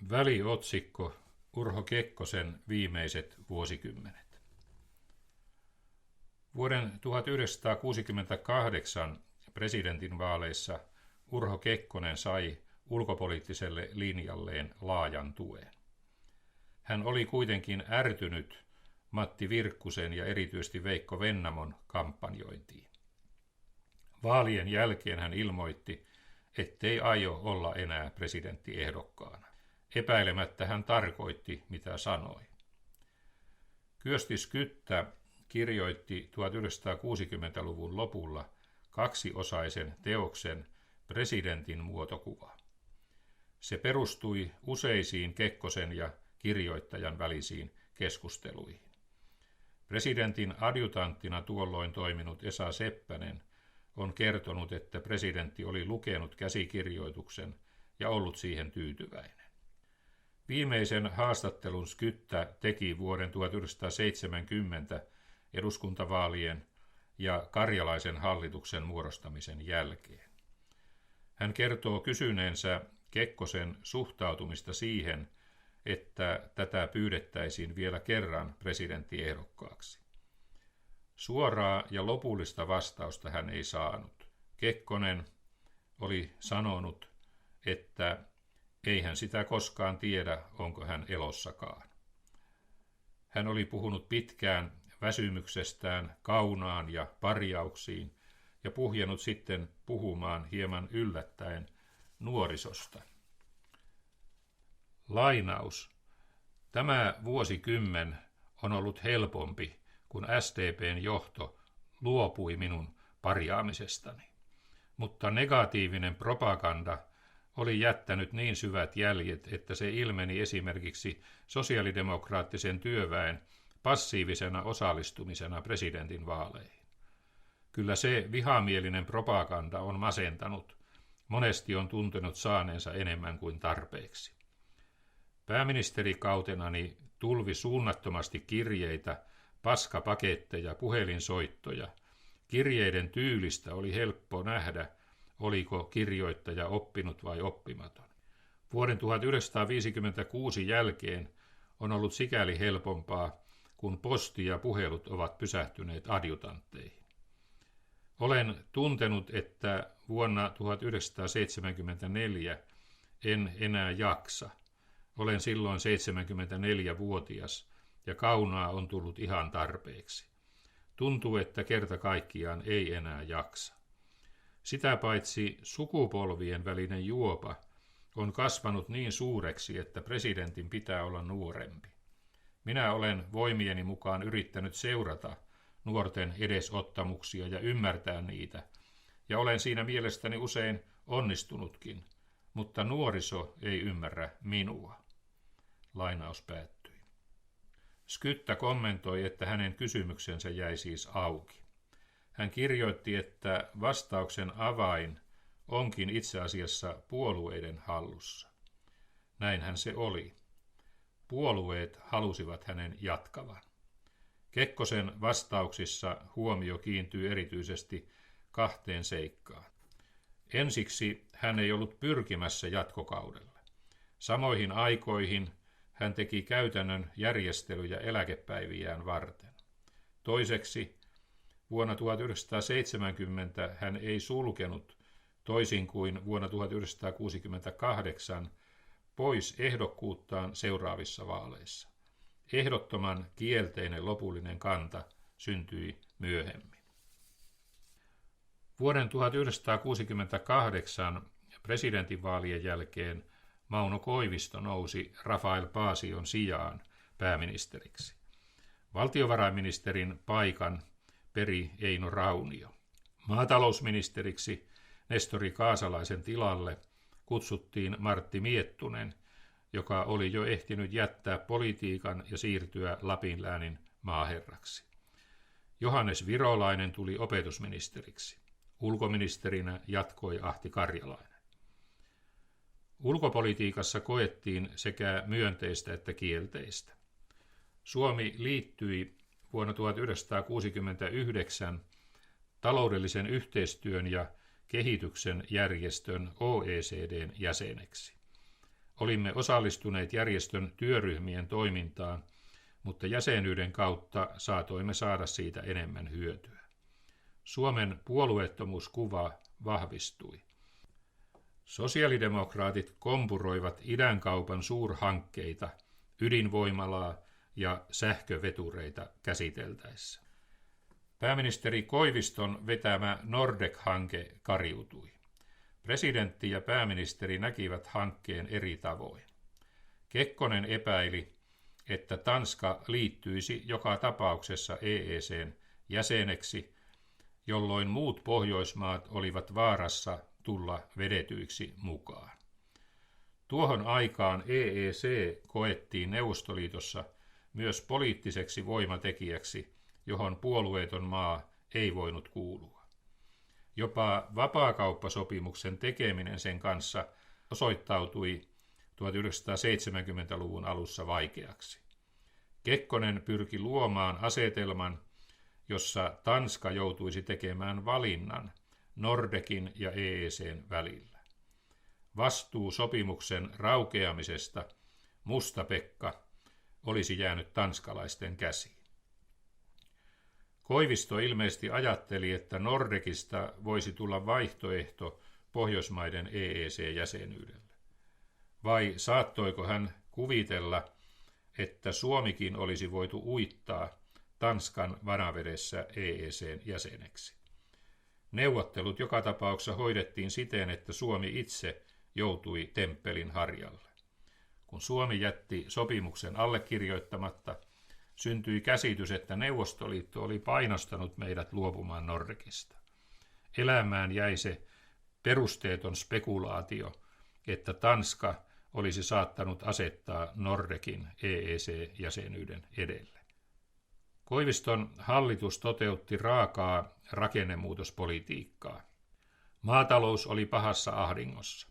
Väliotsikko Urho Kekkosen viimeiset vuosikymmenet. Vuoden 1968 presidentinvaaleissa Urho Kekkonen sai ulkopoliittiselle linjalleen laajan tuen. Hän oli kuitenkin ärtynyt Matti Virkkusen ja erityisesti Veikko Vennamon kampanjointiin. Vaalien jälkeen hän ilmoitti, ettei aio olla enää presidenttiehdokkaana. Epäilemättä hän tarkoitti, mitä sanoi. Kyösti Skyttä kirjoitti 1960-luvun lopulla kaksiosaisen teoksen Presidentin muotokuva. Se perustui useisiin Kekkosen ja kirjoittajan välisiin keskusteluihin. Presidentin adjutanttina tuolloin toiminut Esa Seppänen on kertonut, että presidentti oli lukenut käsikirjoituksen ja ollut siihen tyytyväinen. Viimeisen haastattelun Skyttä teki vuoden 1970 eduskuntavaalien ja Karjalaisen hallituksen muodostamisen jälkeen. Hän kertoo kysyneensä Kekkosen suhtautumista siihen, että tätä pyydettäisiin vielä kerran presidenttiehdokkaaksi. Suoraa ja lopullista vastausta hän ei saanut. Kekkonen oli sanonut, että ei hän sitä koskaan tiedä, onko hän elossakaan. Hän oli puhunut pitkään väsymyksestään kaunaan ja parjauksiin ja puhjennut sitten puhumaan hieman yllättäen nuorisosta. Lainaus. Tämä vuosikymmen on ollut helpompi, kun SDP:n johto luopui minun parjaamisestani. Mutta negatiivinen propaganda oli jättänyt niin syvät jäljet, että se ilmeni esimerkiksi sosiaalidemokraattisen työväen passiivisena osallistumisena presidentin vaaleihin. Kyllä se vihamielinen propaganda on masentanut. Monesti on tuntenut saaneensa enemmän kuin tarpeeksi. Pääministerikautenani tulvi suunnattomasti kirjeitä, paskapaketteja, puhelinsoittoja. Kirjeiden tyylistä oli helppo nähdä, oliko kirjoittaja oppinut vai oppimaton. Vuoden 1956 jälkeen on ollut sikäli helpompaa, kun posti ja puhelut ovat pysähtyneet adjutantteihin. Olen tuntenut, että vuonna 1974 en enää jaksa. Olen silloin 74-vuotias ja kaunaa on tullut ihan tarpeeksi. Tuntuu, että kerta kaikkiaan ei enää jaksa. Sitä paitsi sukupolvien välinen juopa on kasvanut niin suureksi, että presidentin pitää olla nuorempi. Minä olen voimieni mukaan yrittänyt seurata nuorten edesottamuksia ja ymmärtää niitä, ja olen siinä mielestäni usein onnistunutkin, mutta nuoriso ei ymmärrä minua. Lainaus päättyi. Skyttä kommentoi, että hänen kysymyksensä jäi siis auki. Hän kirjoitti, että vastauksen avain onkin itse asiassa puolueiden hallussa. Näinhän se oli. Puolueet halusivat hänen jatkavan. Kekkosen vastauksissa huomio kiintyy erityisesti kahteen seikkaan. Ensiksi hän ei ollut pyrkimässä jatkokaudelle. Samoihin aikoihin hän teki käytännön järjestelyjä eläkepäiviään varten. Toiseksi vuonna 1970 hän ei sulkenut, toisin kuin vuonna 1968, pois ehdokkuuttaan seuraavissa vaaleissa. Ehdottoman kielteinen lopullinen kanta syntyi myöhemmin. Vuoden 1968 presidentinvaalien jälkeen Mauno Koivisto nousi Rafael Paasion sijaan pääministeriksi. Valtiovarainministerin paikan peri Eino Raunio. Maatalousministeriksi Nestori Kaasalaisen tilalle kutsuttiin Martti Miettunen, joka oli jo ehtinyt jättää politiikan ja siirtyä Lapin läänin maaherraksi. Johannes Virolainen tuli opetusministeriksi. Ulkoministerinä jatkoi Ahti Karjalainen. Ulkopolitiikassa koettiin sekä myönteistä että kielteistä. Suomi liittyi vuonna 1969 taloudellisen yhteistyön ja kehityksen järjestön OECD:n jäseneksi. Olimme osallistuneet järjestön työryhmien toimintaan, mutta jäsenyyden kautta saatoimme saada siitä enemmän hyötyä. Suomen puolueettomuuskuva vahvistui. Sosiaalidemokraatit kompuroivat idänkaupan suurhankkeita, ydinvoimalaa ja sähkövetureita käsiteltäessä. Pääministeri Koiviston vetämä Nordek-hanke kariutui. Presidentti ja pääministeri näkivät hankkeen eri tavoin. Kekkonen epäili, että Tanska liittyisi joka tapauksessa EEC:n jäseneksi, jolloin muut Pohjoismaat olivat vaarassa tulla vedetyiksi mukaan. Tuohon aikaan EEC koettiin Neuvostoliitossa myös poliittiseksi voimatekijäksi, johon puolueeton maa ei voinut kuulua. Jopa vapaakauppasopimuksen tekeminen sen kanssa osoittautui 1970-luvun alussa vaikeaksi. Kekkonen pyrki luomaan asetelman, jossa Tanska joutuisi tekemään valinnan Nordekin ja EEC:n välillä. Vastuu sopimuksen raukeamisesta, Musta Pekka, olisi jäänyt tanskalaisten käsiin. Koivisto ilmeisesti ajatteli, että Nordekista voisi tulla vaihtoehto Pohjoismaiden EEC-jäsenyydelle. Vai saattoiko hän kuvitella, että Suomikin olisi voitu uittaa Tanskan vanavedessä EEC:n jäseneksi? Neuvottelut joka tapauksessa hoidettiin siten, että Suomi itse joutui temppelin harjalle. Kun Suomi jätti sopimuksen allekirjoittamatta, syntyi käsitys, että Neuvostoliitto oli painostanut meidät luopumaan Nordekista. Elämään jäi se perusteeton spekulaatio, että Tanska olisi saattanut asettaa Nordekin EEC-jäsenyyden edelle. Koiviston hallitus toteutti raakaa rakennemuutospolitiikkaa. Maatalous oli pahassa ahdingossa.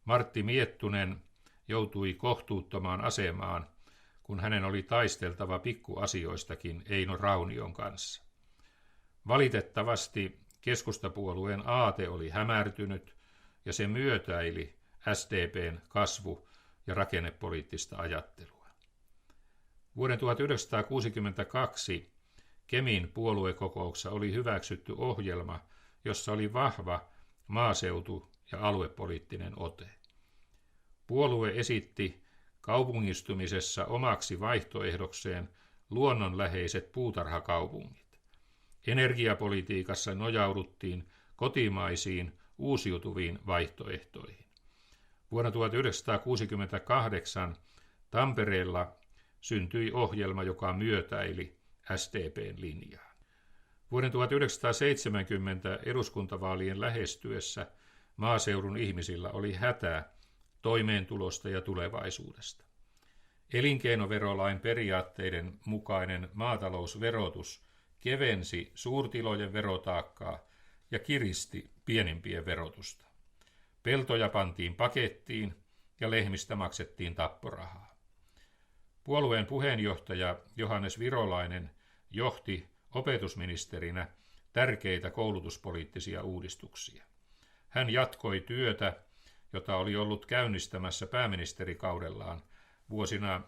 Martti Miettunen joutui kohtuuttomaan asemaan, kun hänen oli taisteltava pikkuasioistakin Eino Raunion kanssa. Valitettavasti keskustapuolueen aate oli hämärtynyt ja se myötäili SDP:n kasvu- ja rakennepoliittista ajattelua. Vuoden 1962 Kemin puoluekokouksessa oli hyväksytty ohjelma, jossa oli vahva maaseutu- ja aluepoliittinen ote. Puolue esitti kaupungistumisessa omaksi vaihtoehdokseen luonnonläheiset puutarhakaupungit. Energiapolitiikassa nojauduttiin kotimaisiin uusiutuviin vaihtoehtoihin. Vuonna 1968 Tampereella syntyi ohjelma, joka myötäili SDP:n linjaa. Vuoden 1970 eduskuntavaalien lähestyessä maaseudun ihmisillä oli hätä toimeentulosta ja tulevaisuudesta. Elinkeinoverolain periaatteiden mukainen maatalousverotus kevensi suurtilojen verotaakkaa ja kiristi pienimpien verotusta. Peltoja pantiin pakettiin ja lehmistä maksettiin tapporahaa. Puolueen puheenjohtaja Johannes Virolainen johti opetusministerinä tärkeitä koulutuspoliittisia uudistuksia. Hän jatkoi työtä, jota oli ollut käynnistämässä pääministerikaudellaan vuosina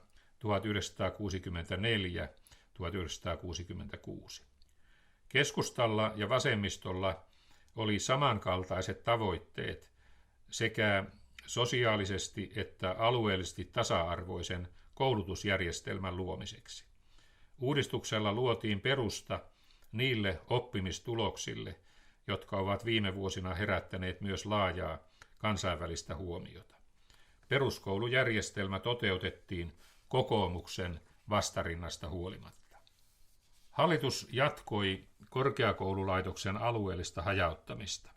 1964–1966. Keskustalla ja vasemmistolla oli samankaltaiset tavoitteet sekä sosiaalisesti että alueellisesti tasa-arvoisen koulutusjärjestelmän luomiseksi. Uudistuksella luotiin perusta niille oppimistuloksille, jotka ovat viime vuosina herättäneet myös laajaa kansainvälistä huomiota. Peruskoulujärjestelmä toteutettiin kokoomuksen vastarinnasta huolimatta. Hallitus jatkoi korkeakoululaitoksen alueellista hajauttamista.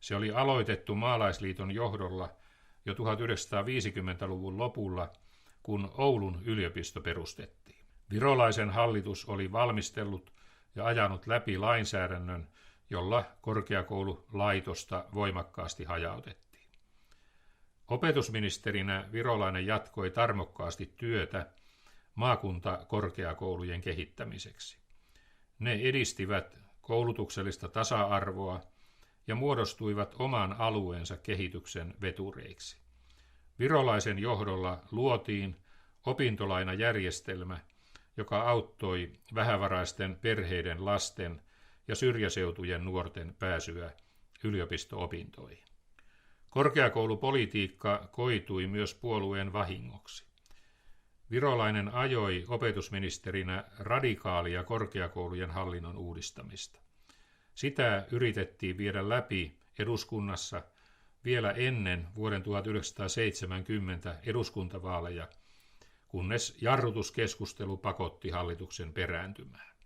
Se oli aloitettu Maalaisliiton johdolla jo 1950-luvun lopulla, kun Oulun yliopisto perustettiin. Virolaisen hallitus oli valmistellut ja ajanut läpi lainsäädännön, jolla korkeakoululaitosta voimakkaasti hajautettiin. Opetusministerinä Virolainen jatkoi tarmokkaasti työtä maakuntakorkeakoulujen kehittämiseksi. Ne edistivät koulutuksellista tasa-arvoa ja muodostuivat oman alueensa kehityksen vetureiksi. Virolaisen johdolla luotiin opintolainajärjestelmä, joka auttoi vähävaraisten perheiden lasten ja syrjäseutujen nuorten pääsyä yliopisto-opintoihin. Korkeakoulupolitiikka koitui myös puolueen vahingoksi. Virolainen ajoi opetusministerinä radikaalia korkeakoulujen hallinnon uudistamista. Sitä yritettiin viedä läpi eduskunnassa vielä ennen vuoden 1970 eduskuntavaaleja, kunnes jarrutuskeskustelu pakotti hallituksen perääntymään.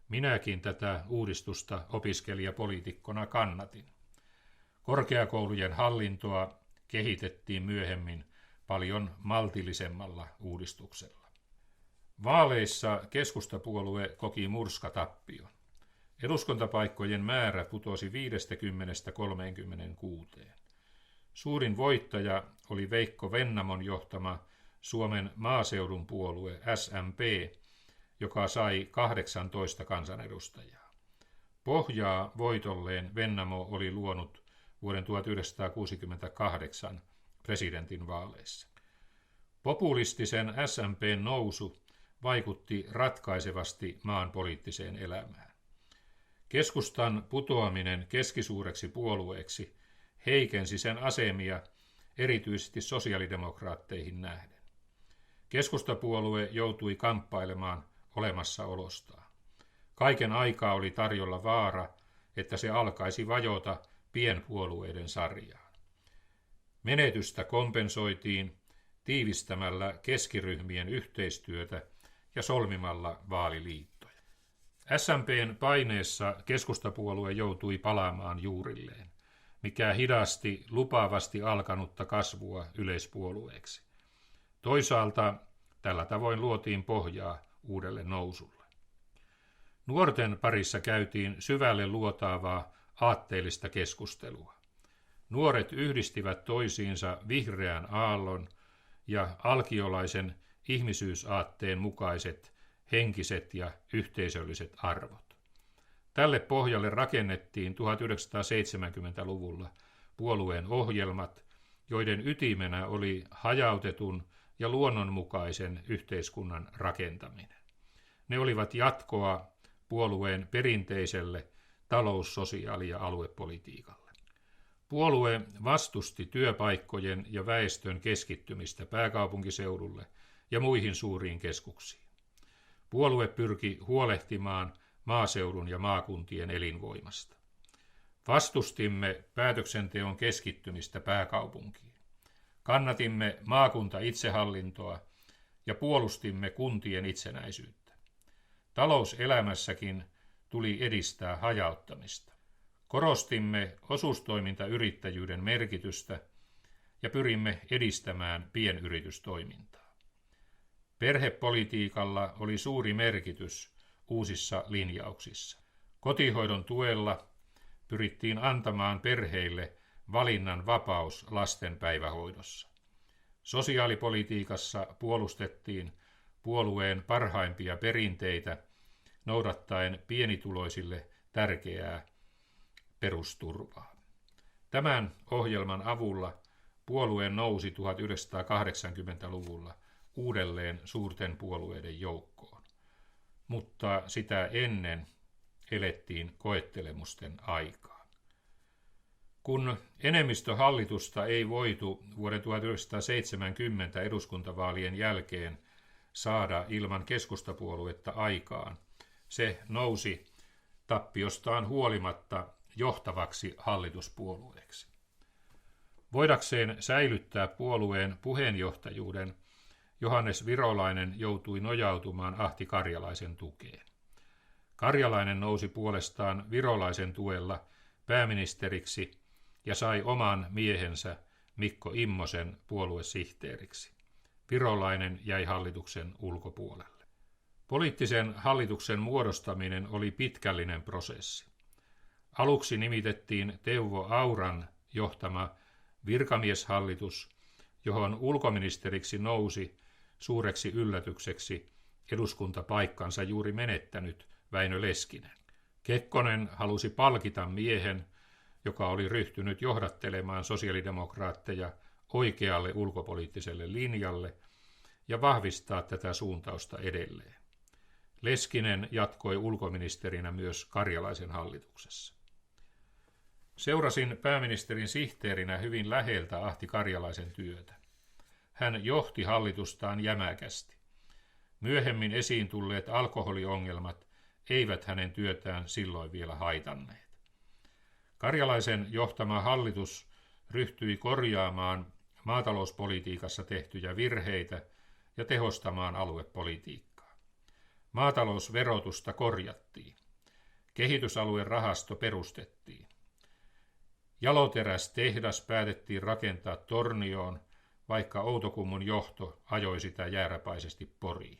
Minäkin tätä uudistusta opiskelijapoliitikkona kannatin. Korkeakoulujen hallintoa kehitettiin myöhemmin paljon maltillisemmalla uudistuksella. Vaaleissa keskustapuolue koki murskatappion. Eduskuntapaikkojen määrä putosi 50–36. Suurin voittaja oli Veikko Vennamon johtama Suomen maaseudun puolue SMP, joka sai 18 kansanedustajaa. Pohjaa voitolleen Vennamo oli luonut vuoden 1968 presidentinvaaleissa. Populistisen SMP:n nousu vaikutti ratkaisevasti maan poliittiseen elämään. Keskustan putoaminen keskisuureksi puolueeksi heikensi sen asemia erityisesti sosiaalidemokraatteihin nähden. Keskustapuolue joutui kamppailemaan olemassaolostaan. Kaiken aikaa oli tarjolla vaara, että se alkaisi vajota pienpuolueiden sarjaan. Menetystä kompensoitiin tiivistämällä keskiryhmien yhteistyötä ja solmimalla vaaliliittoja. SMP:n paineessa keskustapuolue joutui palaamaan juurilleen, mikä hidasti lupaavasti alkanutta kasvua yleispuolueeksi. Toisaalta tällä tavoin luotiin pohjaa uudelle nousulle. Nuorten parissa käytiin syvälle luotaavaa aatteellista keskustelua. Nuoret yhdistivät toisiinsa vihreän aallon ja alkiolaisen ihmisyysaatteen mukaiset henkiset ja yhteisölliset arvot. Tälle pohjalle rakennettiin 1970-luvulla puolueen ohjelmat, joiden ytimenä oli hajautetun ja luonnonmukaisen yhteiskunnan rakentaminen. Ne olivat jatkoa puolueen perinteiselle talous-, sosiaali- ja aluepolitiikalle. Puolue vastusti työpaikkojen ja väestön keskittymistä pääkaupunkiseudulle ja muihin suuriin keskuksiin. Puolue pyrki huolehtimaan maaseudun ja maakuntien elinvoimasta. Vastustimme päätöksenteon keskittymistä pääkaupunkiin. Kannatimme maakuntaitsehallintoa ja puolustimme kuntien itsenäisyyttä. Talouselämässäkin tuli edistää hajauttamista. Korostimme osuustoimintayrittäjyyden merkitystä ja pyrimme edistämään pienyritystoimintaa. Perhepolitiikalla oli suuri merkitys uusissa linjauksissa. Kotihoidon tuella pyrittiin antamaan perheille valinnan vapaus lasten päivähoidossa. Sosiaalipolitiikassa puolustettiin puolueen parhaimpia perinteitä noudattaen pienituloisille tärkeää perusturvaa. Tämän ohjelman avulla puolue nousi 1980-luvulla uudelleen suurten puolueiden joukkoon, mutta sitä ennen elettiin koettelemusten aikaa. Kun enemmistöhallitusta ei voitu vuoden 1970 eduskuntavaalien jälkeen saada ilman keskustapuoluetta aikaan, se nousi tappiostaan huolimatta johtavaksi hallituspuolueeksi. Voidakseen säilyttää puolueen puheenjohtajuuden, Johannes Virolainen joutui nojautumaan Ahti Karjalaisen tukeen. Karjalainen nousi puolestaan Virolaisen tuella pääministeriksi ja sai oman miehensä Mikko Immosen puoluesihteeriksi. Virolainen jäi hallituksen ulkopuolelle. Poliittisen hallituksen muodostaminen oli pitkällinen prosessi. Aluksi nimitettiin Teuvo Auran johtama virkamieshallitus, johon ulkoministeriksi nousi suureksi yllätykseksi eduskuntapaikkansa juuri menettänyt Väinö Leskinen. Kekkonen halusi palkita miehen, joka oli ryhtynyt johdattelemaan sosiaalidemokraatteja oikealle ulkopoliittiselle linjalle ja vahvistaa tätä suuntausta edelleen. Leskinen jatkoi ulkoministerinä myös Karjalaisen hallituksessa. Seurasin pääministerin sihteerinä hyvin läheltä Ahti Karjalaisen työtä. Hän johti hallitustaan jämäkästi. Myöhemmin esiin tulleet alkoholiongelmat eivät hänen työtään silloin vielä haitanneet. Karjalaisen johtama hallitus ryhtyi korjaamaan maatalouspolitiikassa tehtyjä virheitä ja tehostamaan aluepolitiikkaa. Maatalousverotusta korjattiin. Kehitysaluerahasto perustettiin. Jaloterästehdas päätettiin rakentaa Tornioon, vaikka Outokummun johto ajoi sitä jääräpäisesti Poriin.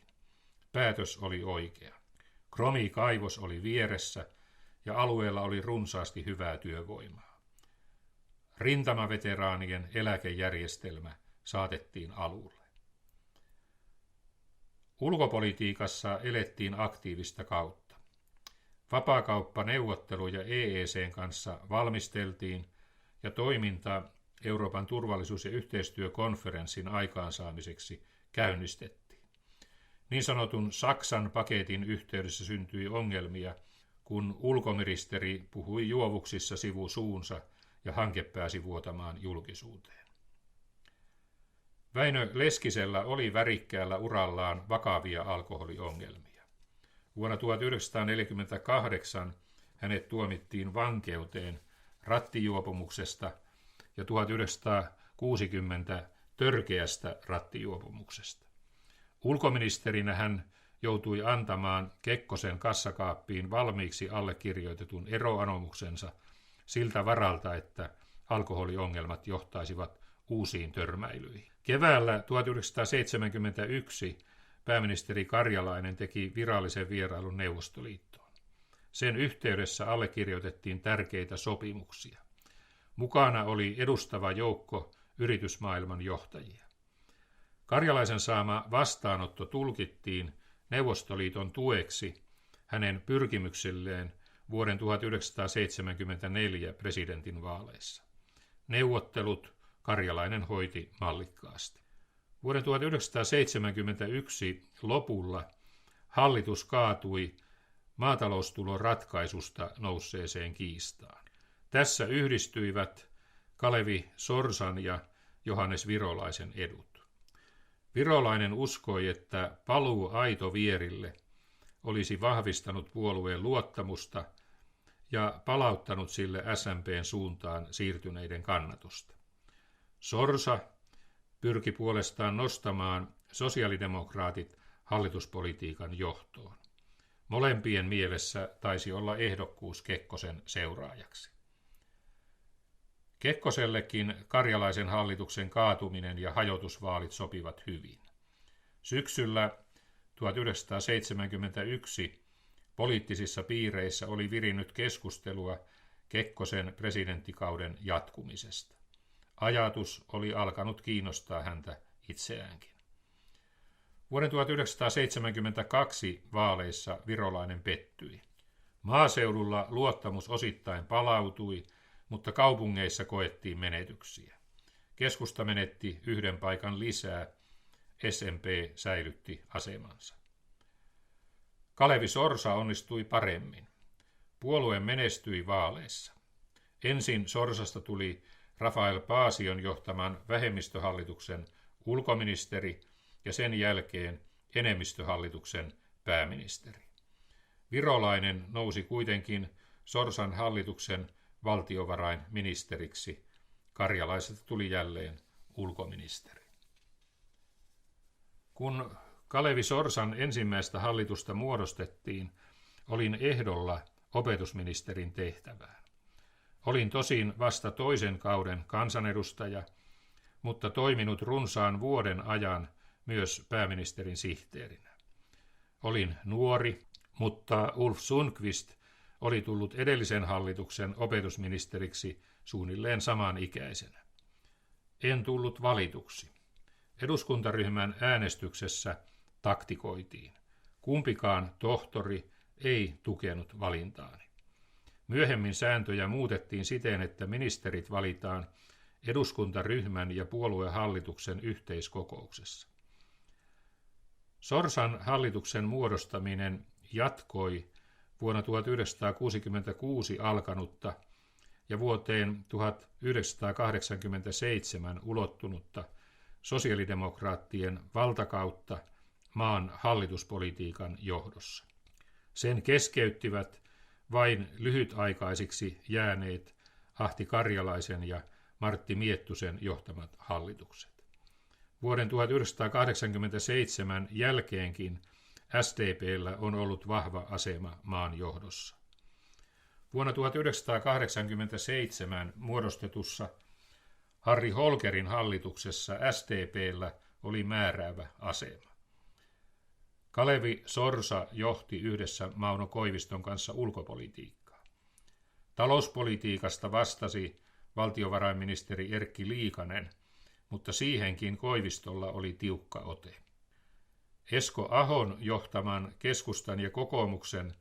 Päätös oli oikea. Kromikaivos oli vieressä ja alueella oli runsaasti hyvää työvoimaa. Rintamaveteraanien eläkejärjestelmä saatettiin alulle. Ulkopolitiikassa elettiin aktiivista kautta. Vapaakauppaneuvotteluja EEC:n kanssa valmisteltiin ja toiminta Euroopan turvallisuus- ja yhteistyökonferenssin aikaansaamiseksi käynnistettiin. Niin sanotun Saksan paketin yhteydessä syntyi ongelmia, kun ulkoministeri puhui juovuksissa sivu suunsa ja hanke pääsi vuotamaan julkisuuteen. Väinö Leskisellä oli värikkäällä urallaan vakavia alkoholiongelmia. Vuonna 1948 hänet tuomittiin vankeuteen rattijuopumuksesta ja 1960 törkeästä rattijuopumuksesta. Ulkoministerinä hän joutui antamaan Kekkosen kassakaappiin valmiiksi allekirjoitetun eroanomuksensa siltä varalta, että alkoholiongelmat johtaisivat uusiin törmäilyihin. Keväällä 1971 pääministeri Karjalainen teki virallisen vierailun Neuvostoliittoon. Sen yhteydessä allekirjoitettiin tärkeitä sopimuksia. Mukana oli edustava joukko yritysmaailman johtajia. Karjalaisen saama vastaanotto tulkittiin Neuvostoliiton tueksi hänen pyrkimyksilleen vuoden 1974 presidentinvaaleissa. Neuvottelut Karjalainen hoiti mallikkaasti. Vuoden 1971 lopulla hallitus kaatui maataloustulon ratkaisusta nousseeseen kiistaan. Tässä yhdistyivät Kalevi Sorsan ja Johannes Virolaisen edut. Virolainen uskoi, että paluu Aitovierille olisi vahvistanut puolueen luottamusta ja palauttanut sille SMP:n suuntaan siirtyneiden kannatusta. Sorsa pyrki puolestaan nostamaan sosiaalidemokraatit hallituspolitiikan johtoon. Molempien mielessä taisi olla ehdokkuus Kekkosen seuraajaksi. Kekkosellekin Karjalaisen hallituksen kaatuminen ja hajotusvaalit sopivat hyvin. Syksyllä 1971 poliittisissa piireissä oli virinnyt keskustelua Kekkosen presidenttikauden jatkumisesta. Ajatus oli alkanut kiinnostaa häntä itseäänkin. Vuoden 1972 vaaleissa Virolainen pettyi. Maaseudulla luottamus osittain palautui, mutta kaupungeissa koettiin menetyksiä. Keskusta menetti 1 paikan lisää, SMP säilytti asemansa. Kalevi Sorsa onnistui paremmin. Puolue menestyi vaaleissa. Ensin Sorsasta tuli Rafael Paasion johtaman vähemmistöhallituksen ulkoministeri ja sen jälkeen enemmistöhallituksen pääministeri. Virolainen nousi kuitenkin Sorsan hallituksen valtiovarainministeriksi. Karjalaiselta tuli jälleen ulkoministeri. Kun Kalevi Sorsan ensimmäistä hallitusta muodostettiin, olin ehdolla opetusministerin tehtävään. Olin tosin vasta toisen kauden kansanedustaja, mutta toiminut runsaan vuoden ajan myös pääministerin sihteerinä. Olin nuori, mutta Ulf Sundqvist oli tullut edellisen hallituksen opetusministeriksi suunnilleen samanikäisenä. En tullut valituksi. Eduskuntaryhmän äänestyksessä taktikoitiin. Kumpikaan tohtori ei tukenut valintaani. Myöhemmin sääntöjä muutettiin siten, että ministerit valitaan eduskuntaryhmän ja puoluehallituksen yhteiskokouksessa. Sorsan hallituksen muodostaminen jatkoi vuonna 1966 alkanutta ja vuoteen 1987 ulottunutta sosiaalidemokraattien valtakautta maan hallituspolitiikan johdossa. Sen keskeyttivät vain lyhytaikaisiksi jääneet Ahti Karjalaisen ja Martti Miettusen johtamat hallitukset. Vuoden 1987 jälkeenkin SDP:llä on ollut vahva asema maan johdossa. Vuonna 1987 muodostetussa Harri Holkerin hallituksessa SDP:llä oli määräävä asema. Kalevi Sorsa johti yhdessä Mauno Koiviston kanssa ulkopolitiikkaa. Talouspolitiikasta vastasi valtiovarainministeri Erkki Liikanen, mutta siihenkin Koivistolla oli tiukka ote. Esko Ahon johtaman keskustan ja kokoomuksen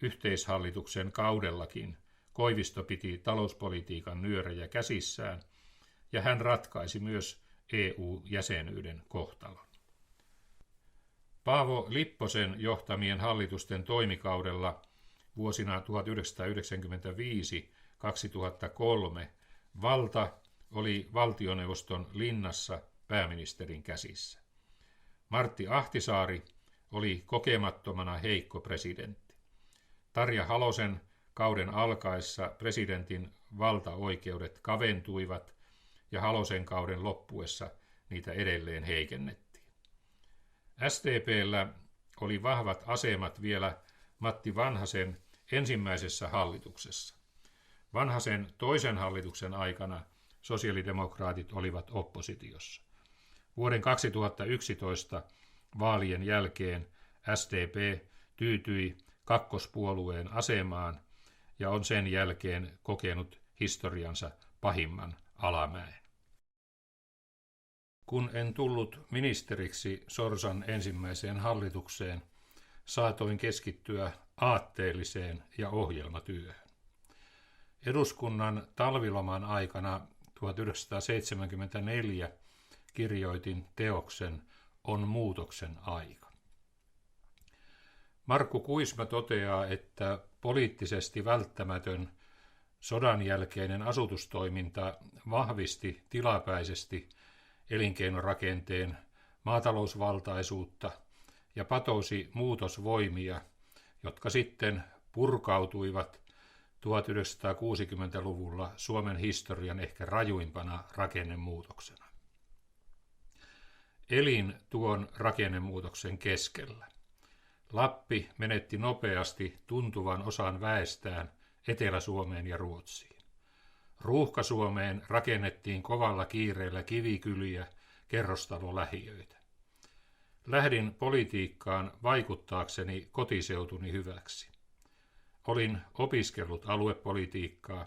yhteishallituksen kaudellakin Koivisto piti talouspolitiikan nyörejä käsissään ja hän ratkaisi myös EU-jäsenyyden kohtalon. Paavo Lipposen johtamien hallitusten toimikaudella vuosina 1995-2003 valta oli valtioneuvoston linnassa pääministerin käsissä. Martti Ahtisaari oli kokemattomana heikko presidentti. Tarja Halosen kauden alkaessa presidentin valtaoikeudet kaventuivat ja Halosen kauden loppuessa niitä edelleen heikennettiin. SDP:llä oli vahvat asemat vielä Matti Vanhasen ensimmäisessä hallituksessa. Vanhasen toisen hallituksen aikana sosiaalidemokraatit olivat oppositiossa. Vuoden 2011 vaalien jälkeen SDP tyytyi kakkospuolueen asemaan ja on sen jälkeen kokenut historiansa pahimman alamäen. Kun en tullut ministeriksi Sorsan ensimmäiseen hallitukseen, saatoin keskittyä aatteelliseen ja ohjelmatyöhön. Eduskunnan talviloman aikana 1974 kirjoitin teoksen On muutoksen aika. Markku Kuisma toteaa, että poliittisesti välttämätön sodan jälkeinen asutustoiminta vahvisti tilapäisesti elinkeinorakenteen maatalousvaltaisuutta ja patosi muutosvoimia, jotka sitten purkautuivat 1960-luvulla Suomen historian ehkä rajuimpana rakennemuutoksena. Elin tuon rakennemuutoksen keskellä. Lappi menetti nopeasti tuntuvan osan väestään Etelä-Suomeen ja Ruotsiin. Ruuhka-Suomeen rakennettiin kovalla kiireellä kivikyliä, kerrostalolähiöitä. Lähdin politiikkaan vaikuttaakseni kotiseutuni hyväksi. Olin opiskellut aluepolitiikkaa.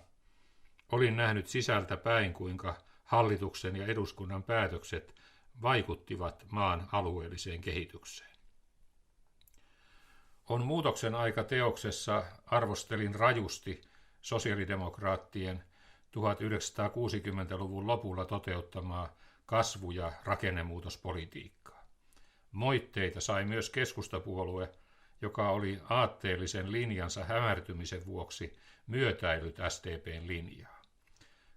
Olin nähnyt sisältä päin, kuinka hallituksen ja eduskunnan päätökset vaikuttivat maan alueelliseen kehitykseen. On muutoksen aika teoksessa arvostelin rajusti sosiaalidemokraattien 1960-luvun lopulla toteuttamaa kasvu- ja rakennemuutospolitiikkaa. Moitteita sai myös keskustapuolue, joka oli aatteellisen linjansa hämärtymisen vuoksi myötäillyt SDP:n linjaa.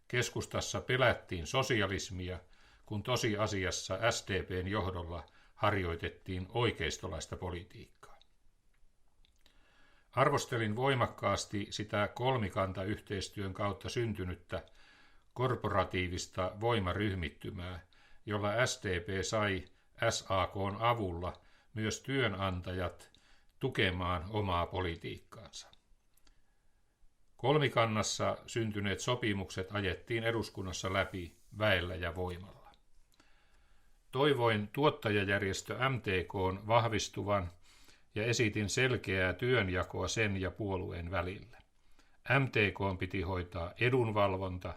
Keskustassa pelättiin sosialismia, kun tosiasiassa SDP:n johdolla harjoitettiin oikeistolaista politiikkaa. Arvostelin voimakkaasti sitä kolmikantayhteistyön kautta syntynyttä korporatiivista voimaryhmittymää, jolla SDP sai SAK:n avulla myös työnantajat tukemaan omaa politiikkaansa. Kolmikannassa syntyneet sopimukset ajettiin eduskunnassa läpi väellä ja voimalla. Toivoin tuottajajärjestö MTK:n vahvistuvan ja esitin selkeää työnjakoa sen ja puolueen välillä. MTK:n piti hoitaa edunvalvonta,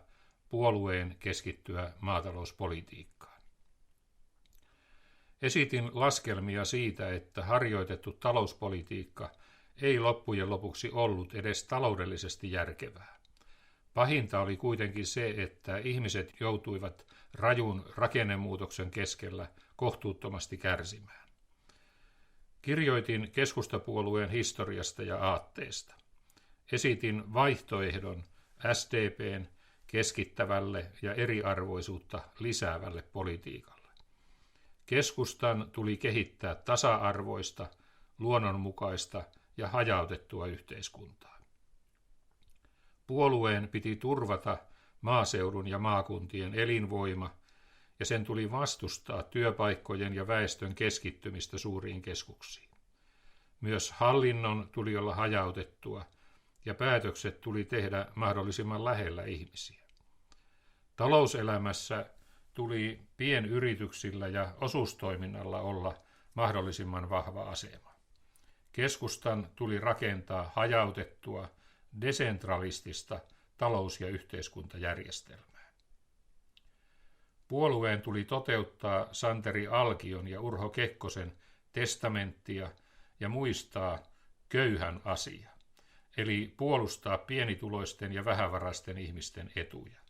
puolueen keskittyä maatalouspolitiikkaan. Esitin laskelmia siitä, että harjoitettu talouspolitiikka ei loppujen lopuksi ollut edes taloudellisesti järkevää. Pahinta oli kuitenkin se, että ihmiset joutuivat rajun rakennemuutoksen keskellä kohtuuttomasti kärsimään. Kirjoitin keskustapuolueen historiasta ja aatteesta. Esitin vaihtoehdon SDP:n keskittävälle ja eriarvoisuutta lisäävälle politiikalle. Keskustan tuli kehittää tasa-arvoista, luonnonmukaista ja hajautettua yhteiskuntaa. Puolueen piti turvata maaseudun ja maakuntien elinvoima, ja sen tuli vastustaa työpaikkojen ja väestön keskittymistä suuriin keskuksiin. Myös hallinnon tuli olla hajautettua, ja päätökset tuli tehdä mahdollisimman lähellä ihmisiä. Talouselämässä tuli pienyrityksillä ja osuustoiminnalla olla mahdollisimman vahva asema. Keskustan tuli rakentaa hajautettua, desentralistista talous- ja yhteiskuntajärjestelmää. Puolueen tuli toteuttaa Santeri Alkion ja Urho Kekkosen testamenttia ja muistaa köyhän asia, eli puolustaa pienituloisten ja vähävaraisten ihmisten etuja.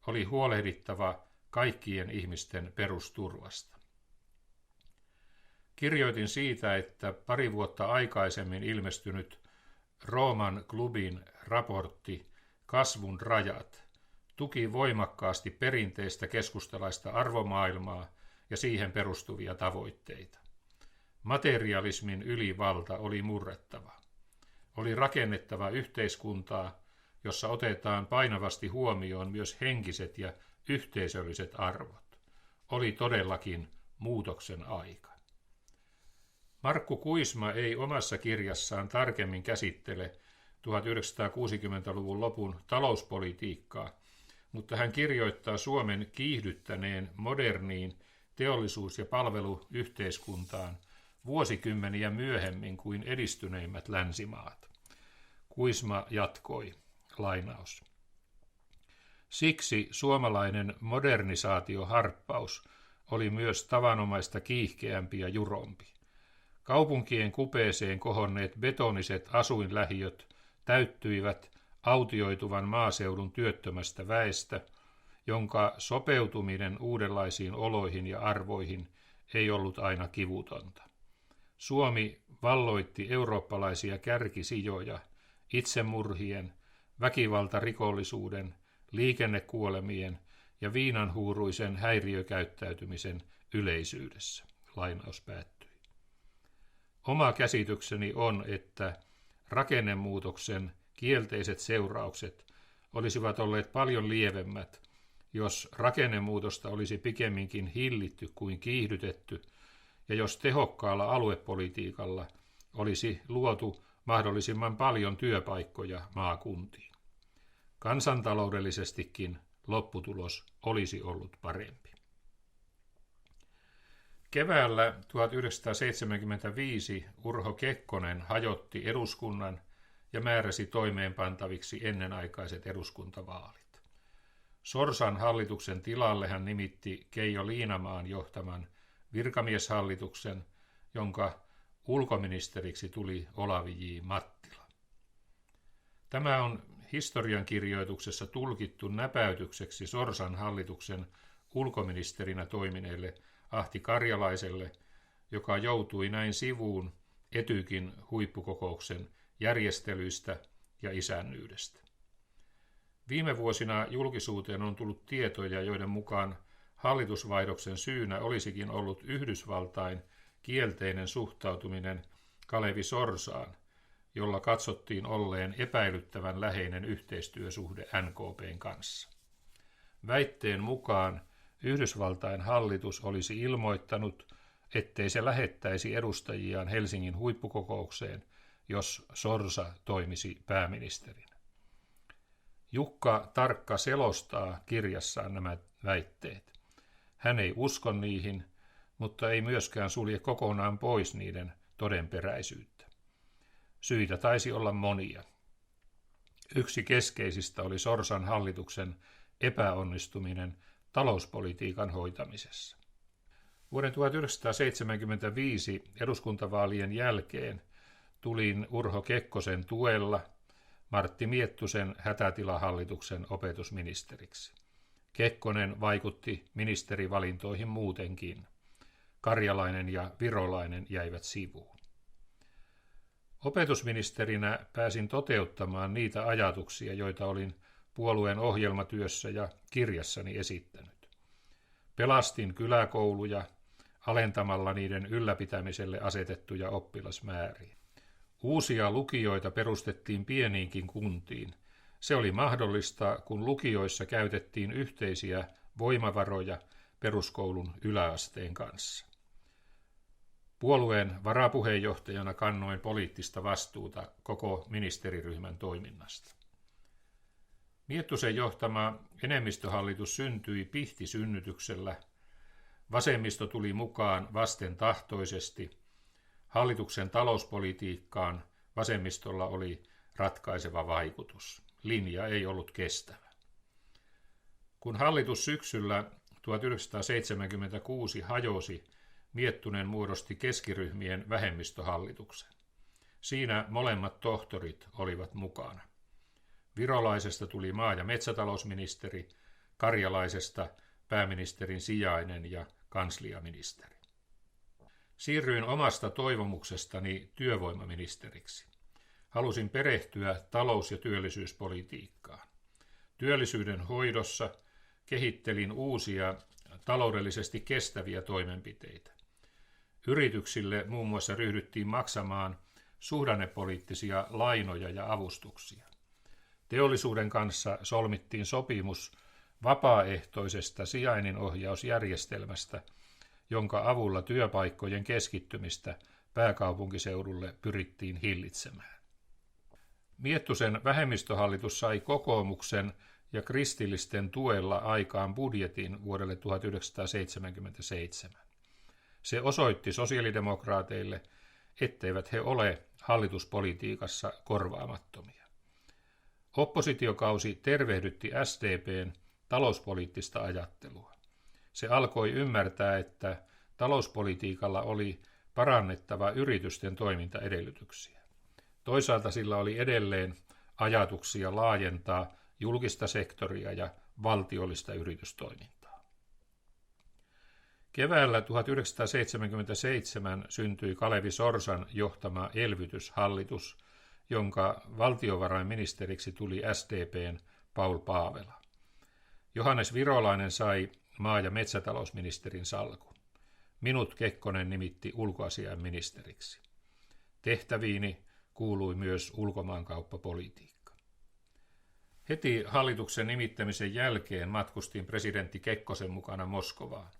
Oli huolehdittava kaikkien ihmisten perusturvasta. Kirjoitin siitä, että pari vuotta aikaisemmin ilmestynyt Rooman klubin raportti Kasvun rajat tuki voimakkaasti perinteistä keskustalaista arvomaailmaa ja siihen perustuvia tavoitteita. Materialismin ylivalta oli murrettava. Oli rakennettava yhteiskuntaa, jossa otetaan painavasti huomioon myös henkiset ja yhteisölliset arvot. Oli todellakin muutoksen aika. Markku Kuisma ei omassa kirjassaan tarkemmin käsittele 1960-luvun lopun talouspolitiikkaa, mutta hän kirjoittaa Suomen kiihdyttäneen moderniin teollisuus- ja palveluyhteiskuntaan vuosikymmeniä myöhemmin kuin edistyneimmät länsimaat. Kuisma jatkoi, lainaus. Siksi suomalainen modernisaatioharppaus oli myös tavanomaista kiihkeämpi ja jurompi. Kaupunkien kupeeseen kohonneet betoniset asuinlähiöt täyttyivät autioituvan maaseudun työttömästä väestä, jonka sopeutuminen uudenlaisiin oloihin ja arvoihin ei ollut aina kivutonta. Suomi valloitti eurooppalaisia kärkisijoja itsemurhien, väkivaltarikollisuuden, liikennekuolemien ja viinanhuuruisen häiriökäyttäytymisen yleisyydessä. Lainaus päättyi. Oma käsitykseni on, että rakennemuutoksen kielteiset seuraukset olisivat olleet paljon lievemmät, jos rakennemuutosta olisi pikemminkin hillitty kuin kiihdytetty, ja jos tehokkaalla aluepolitiikalla olisi luotu mahdollisimman paljon työpaikkoja maakuntiin. Kansantaloudellisestikin lopputulos olisi ollut parempi. Keväällä 1975 Urho Kekkonen hajotti eduskunnan ja määräsi toimeenpantaviksi ennenaikaiset eduskuntavaalit. Sorsan hallituksen tilalle hän nimitti Keijo Liinamaan johtaman virkamieshallituksen, jonka ulkoministeriksi tuli Olavi J. Mattila. Tämä on historiankirjoituksessa tulkittu näpäytykseksi Sorsan hallituksen ulkoministerinä toimineelle Ahti Karjalaiselle, joka joutui näin sivuun Etykin huippukokouksen järjestelyistä ja isännyydestä. Viime vuosina julkisuuteen on tullut tietoja, joiden mukaan hallitusvaihdoksen syynä olisikin ollut Yhdysvaltain kielteinen suhtautuminen Kalevi Sorsaan, jolla katsottiin olleen epäilyttävän läheinen yhteistyösuhde NKP:n kanssa. Väitteen mukaan Yhdysvaltain hallitus olisi ilmoittanut, ettei se lähettäisi edustajiaan Helsingin huippukokoukseen, jos Sorsa toimisi pääministerinä. Jukka Tarkka selostaa kirjassaan nämä väitteet. Hän ei usko niihin, mutta ei myöskään sulje kokonaan pois niiden todenperäisyyttä. Syitä taisi olla monia. Yksi keskeisistä oli Sorsan hallituksen epäonnistuminen talouspolitiikan hoitamisessa. Vuoden 1975 eduskuntavaalien jälkeen tulin Urho Kekkosen tuella Martti Miettusen hätätilahallituksen opetusministeriksi. Kekkonen vaikutti ministerivalintoihin muutenkin. Karjalainen ja Virolainen jäivät sivuun. Opetusministerinä pääsin toteuttamaan niitä ajatuksia, joita olin puolueen ohjelmatyössä ja kirjassani esittänyt. Pelastin kyläkouluja alentamalla niiden ylläpitämiselle asetettuja oppilasmääriä. Uusia lukioita perustettiin pieniinkin kuntiin. Se oli mahdollista, kun lukioissa käytettiin yhteisiä voimavaroja peruskoulun yläasteen kanssa. Puolueen varapuheenjohtajana kannoin poliittista vastuuta koko ministeriryhmän toiminnasta. Miettusen johtama enemmistöhallitus syntyi pihtisynnytyksellä. Vasemmisto tuli mukaan vastentahtoisesti. Hallituksen talouspolitiikkaan vasemmistolla oli ratkaiseva vaikutus. Linja ei ollut kestävä. Kun hallitus syksyllä 1976 hajosi, Miettunen muodosti keskiryhmien vähemmistöhallituksen. Siinä molemmat tohtorit olivat mukana. Virolaisesta tuli maa- ja metsätalousministeri, karjalaisesta pääministerin sijainen ja kansliaministeri. Siirryin omasta toivomuksestani työvoimaministeriksi. Halusin perehtyä talous- ja työllisyyspolitiikkaan. Työllisyyden hoidossa kehittelin uusia taloudellisesti kestäviä toimenpiteitä. Yrityksille muun muassa ryhdyttiin maksamaan suhdannepoliittisia lainoja ja avustuksia. Teollisuuden kanssa solmittiin sopimus vapaaehtoisesta sijainninohjausjärjestelmästä, jonka avulla työpaikkojen keskittymistä pääkaupunkiseudulle pyrittiin hillitsemään. Miettusen vähemmistöhallitus sai kokoomuksen ja kristillisten tuella aikaan budjetin vuodelle 1977. Se osoitti sosiaalidemokraateille, etteivät he ole hallituspolitiikassa korvaamattomia. Oppositiokausi tervehdytti SDP:n talouspoliittista ajattelua. Se alkoi ymmärtää, että talouspolitiikalla oli parannettava yritysten toimintaedellytyksiä. Toisaalta sillä oli edelleen ajatuksia laajentaa julkista sektoria ja valtiollista yritystoimintaa. Keväällä 1977 syntyi Kalevi Sorsan johtama elvytyshallitus, jonka valtiovarainministeriksi tuli SDP:n Paul Paavela. Johannes Virolainen sai maa- ja metsätalousministerin salkun. Minut Kekkonen nimitti ulkoasiainministeriksi. Tehtäviini kuului myös ulkomaankauppapolitiikka. Heti hallituksen nimittämisen jälkeen matkustin presidentti Kekkosen mukana Moskovaan.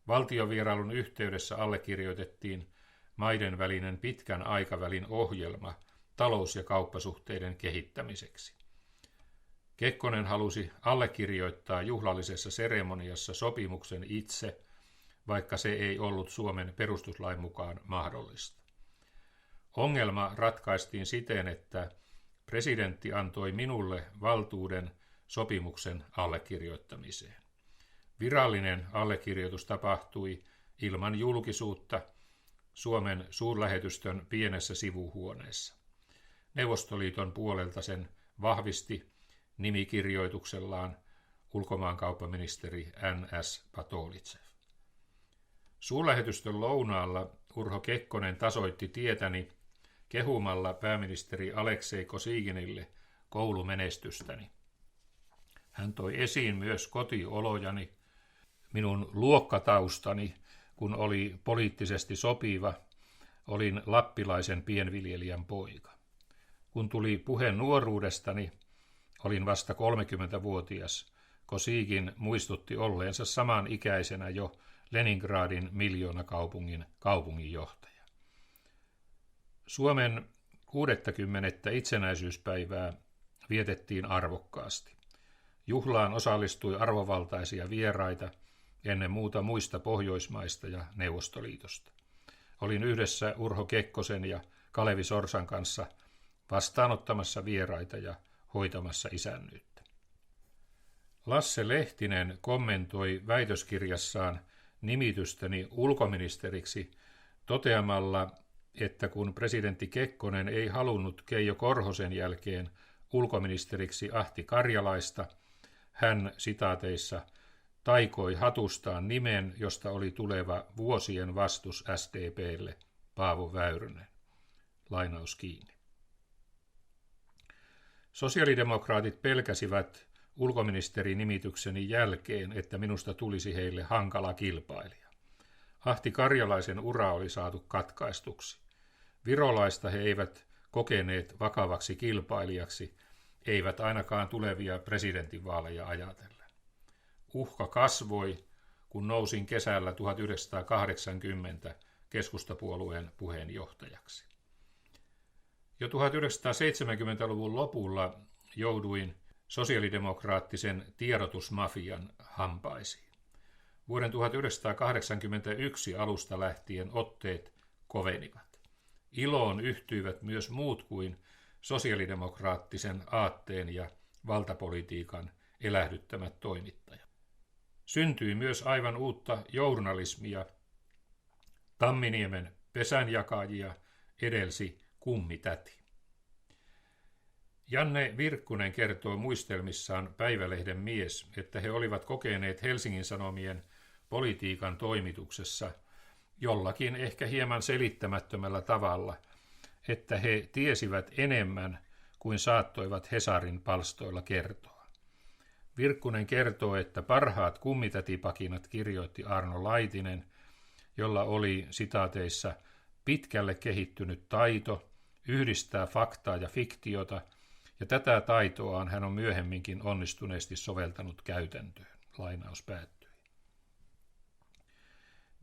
Valtiovierailun yhteydessä allekirjoitettiin maiden välinen pitkän aikavälin ohjelma talous- ja kauppasuhteiden kehittämiseksi. Kekkonen halusi allekirjoittaa juhlallisessa seremoniassa sopimuksen itse, vaikka se ei ollut Suomen perustuslain mukaan mahdollista. Ongelma ratkaistiin siten, että presidentti antoi minulle valtuuden sopimuksen allekirjoittamiseen. Virallinen allekirjoitus tapahtui ilman julkisuutta Suomen suurlähetystön pienessä sivuhuoneessa. Neuvostoliiton puolelta sen vahvisti nimikirjoituksellaan ulkomaankauppaministeri N.S. Patolitsev. Suurlähetystön lounaalla Urho Kekkonen tasoitti tietäni kehumalla pääministeri Aleksei Kosyyginille koulumenestystäni. Hän toi esiin myös kotiolojani, minun luokkataustani, kun oli poliittisesti sopiva, olin lappilaisen pienviljelijän poika. Kun tuli puhe nuoruudestani, olin vasta 30-vuotias. Kosygin muistutti olleensa samanikäisenä jo Leningradin miljoonakaupungin kaupunginjohtaja. Suomen 60. itsenäisyyspäivää vietettiin arvokkaasti. Juhlaan osallistui arvovaltaisia vieraita, ennen muuta muista Pohjoismaista ja Neuvostoliitosta. Olin yhdessä Urho Kekkosen ja Kalevi Sorsan kanssa vastaanottamassa vieraita ja hoitamassa isännyyttä. Lasse Lehtinen kommentoi väitöskirjassaan nimitystäni ulkoministeriksi toteamalla, että kun presidentti Kekkonen ei halunnut Keijo Korhosen jälkeen ulkoministeriksi Ahti Karjalaista, hän sitaateissa taikoi hatustaan nimen, josta oli tuleva vuosien vastus SDP:lle, Paavo Väyrynen. Lainaus kiinni. Sosiaalidemokraatit pelkäsivät ulkoministerinimitykseni jälkeen, että minusta tulisi heille hankala kilpailija. Ahti Karjalaisen ura oli saatu katkaistuksi. Virolaista he eivät kokeneet vakavaksi kilpailijaksi, eivät ainakaan tulevia presidentinvaaleja ajatellen. Uhka kasvoi, kun nousin kesällä 1980 keskustapuolueen puheenjohtajaksi. Jo 1970-luvun lopulla jouduin sosiaalidemokraattisen tiedotusmafian hampaisiin. Vuoden 1981 alusta lähtien otteet kovenivat. Iloon yhtyivät myös muut kuin sosiaalidemokraattisen aatteen ja valtapolitiikan elähdyttämät toimittajat. Syntyi myös aivan uutta journalismia. Tamminiemen pesänjakajia edelsi kummitäti. Janne Virkkunen kertoo muistelmissaan Päivälehden mies, että he olivat kokeneet Helsingin Sanomien politiikan toimituksessa jollakin ehkä hieman selittämättömällä tavalla, että he tiesivät enemmän kuin saattoivat Hesarin palstoilla kertoa. Virkkunen kertoo, että parhaat kummitätipakinat kirjoitti Arno Laitinen, jolla oli sitaateissa pitkälle kehittynyt taito yhdistää faktaa ja fiktiota, ja tätä taitoaan hän on myöhemminkin onnistuneesti soveltanut käytäntöön. Lainaus päättyi.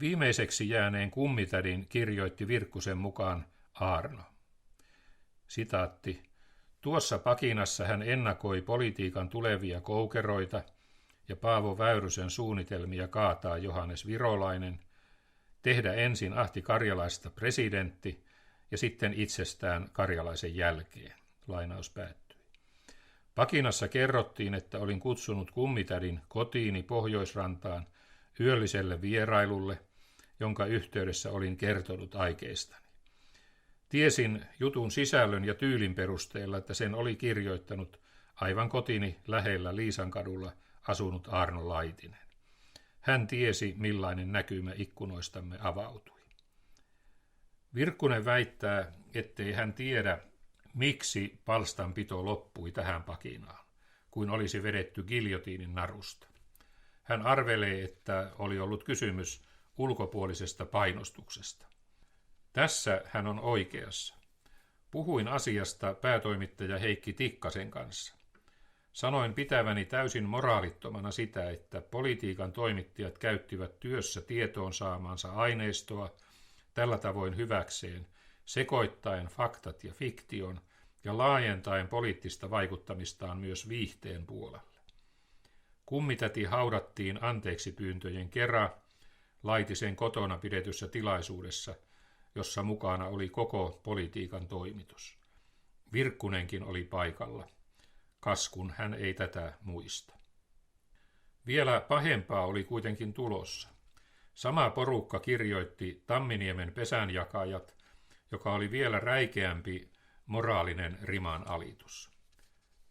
Viimeiseksi jääneen kummitädin kirjoitti Virkkusen mukaan Arno. Sitaatti. Tuossa pakinassa hän ennakoi politiikan tulevia koukeroita ja Paavo Väyrysen suunnitelmia kaataa Johannes Virolainen, tehdä ensin Ahti Karjalaista presidentti ja sitten itsestään Karjalaisen jälkeen. Lainaus päättyi. Pakinassa kerrottiin, että olin kutsunut kummitädin kotiini Pohjoisrantaan yölliselle vierailulle, jonka yhteydessä olin kertonut aikeistani. Tiesin jutun sisällön ja tyylin perusteella, että sen oli kirjoittanut aivan kotini lähellä Liisankadulla asunut Arno Laitinen. Hän tiesi, millainen näkymä ikkunoistamme avautui. Virkkunen väittää, ettei hän tiedä, miksi palstanpito loppui tähän pakinaan, kuin olisi vedetty giljotiinin narusta. Hän arvelee, että oli ollut kysymys ulkopuolisesta painostuksesta. Tässä hän on oikeassa. Puhuin asiasta päätoimittaja Heikki Tikkasen kanssa. Sanoin pitäväni täysin moraalittomana sitä, että politiikan toimittajat käyttivät työssä tietoon saamaansa aineistoa tällä tavoin hyväkseen, sekoittaen faktat ja fiktion ja laajentaen poliittista vaikuttamistaan myös viihteen puolelle. Kummitäti haudattiin anteeksipyyntöjen kera Laitisen kotona pidetyssä tilaisuudessa, jossa mukana oli koko politiikan toimitus. Virkkunenkin oli paikalla. Kas kun hän ei tätä muista. Vielä pahempaa oli kuitenkin tulossa. Sama porukka kirjoitti Tamminiemen pesänjakajat, joka oli vielä räikeämpi moraalinen riman alitus.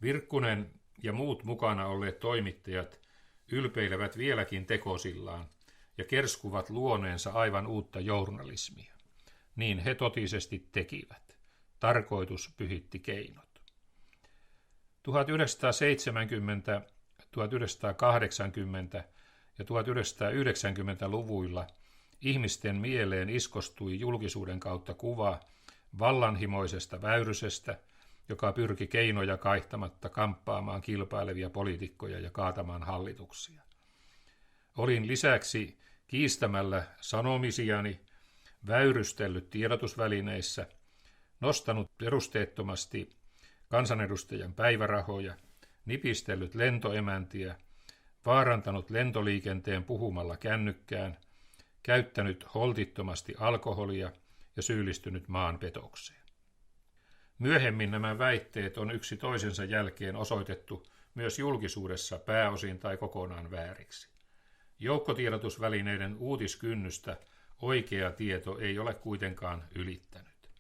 Virkkunen ja muut mukana olleet toimittajat ylpeilevät vieläkin tekosillaan ja kerskuvat luoneensa aivan uutta journalismia. Niin he totisesti tekivät. Tarkoitus pyhitti keinot. 1970, 1980 ja 1990-luvuilla ihmisten mieleen iskostui julkisuuden kautta kuva vallanhimoisesta Väyrysestä, joka pyrki keinoja kaihtamatta kamppaamaan kilpailevia poliitikkoja ja kaatamaan hallituksia. Olin lisäksi kiistämällä sanomisiani väyrystellyt tiedotusvälineissä, nostanut perusteettomasti kansanedustajan päivärahoja, nipistellyt lentoemäntiä, vaarantanut lentoliikenteen puhumalla kännykkään, käyttänyt holtittomasti alkoholia ja syyllistynyt maanpetokseen. Myöhemmin nämä väitteet on yksi toisensa jälkeen osoitettu myös julkisuudessa pääosin tai kokonaan vääriksi. Joukkotiedotusvälineiden uutiskynnystä oikea tieto ei ole kuitenkaan ylittänyt.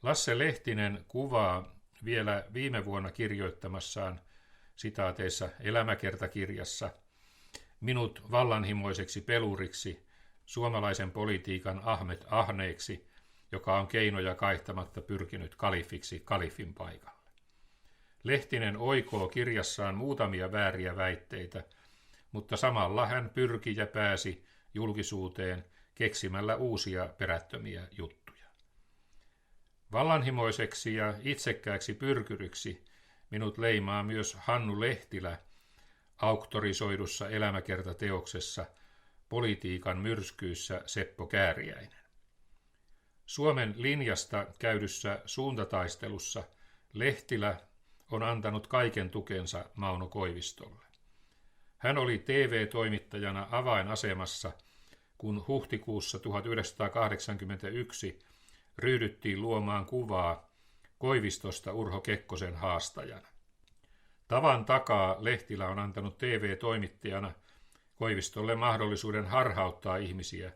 Lasse Lehtinen kuvaa vielä viime vuonna kirjoittamassaan sitaateissa elämäkertakirjassa minut vallanhimoiseksi peluriksi, suomalaisen politiikan Ahmed Ahneeksi, joka on keinoja kaihtamatta pyrkinyt kalifiksi kalifin paikalle. Lehtinen oikoo kirjassaan muutamia vääriä väitteitä, mutta samalla hän pyrki ja pääsi julkisuuteen keksimällä uusia perättömiä juttuja. Vallanhimoiseksi ja itsekkääksi pyrkyryksi minut leimaa myös Hannu Lehtilä auktorisoidussa elämäkertateoksessa Politiikan myrskyissä Seppo Kääriäinen. Suomen linjasta käydyssä suuntataistelussa Lehtilä on antanut kaiken tukensa Mauno Koivistolle. Hän oli TV-toimittajana avainasemassa, kun huhtikuussa 1981 ryhdyttiin luomaan kuvaa Koivistosta Urho Kekkosen haastajana. Tavan takaa Lehtilä on antanut TV-toimittajana Koivistolle mahdollisuuden harhauttaa ihmisiä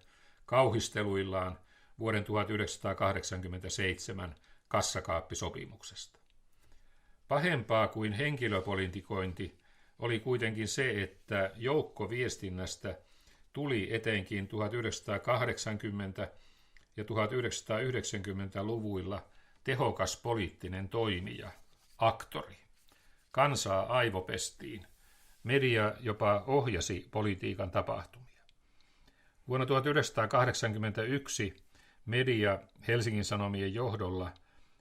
kauhisteluillaan vuoden 1987 kassakaappisopimuksesta. Pahempaa kuin henkilöpolitikointi oli kuitenkin se, että joukkoviestinnästä tuli etenkin 1980- ja 1990-luvuilla tehokas poliittinen toimija, aktori. Kansaa aivopestiin. Media jopa ohjasi politiikan tapahtumia. Vuonna 1981 media Helsingin Sanomien johdolla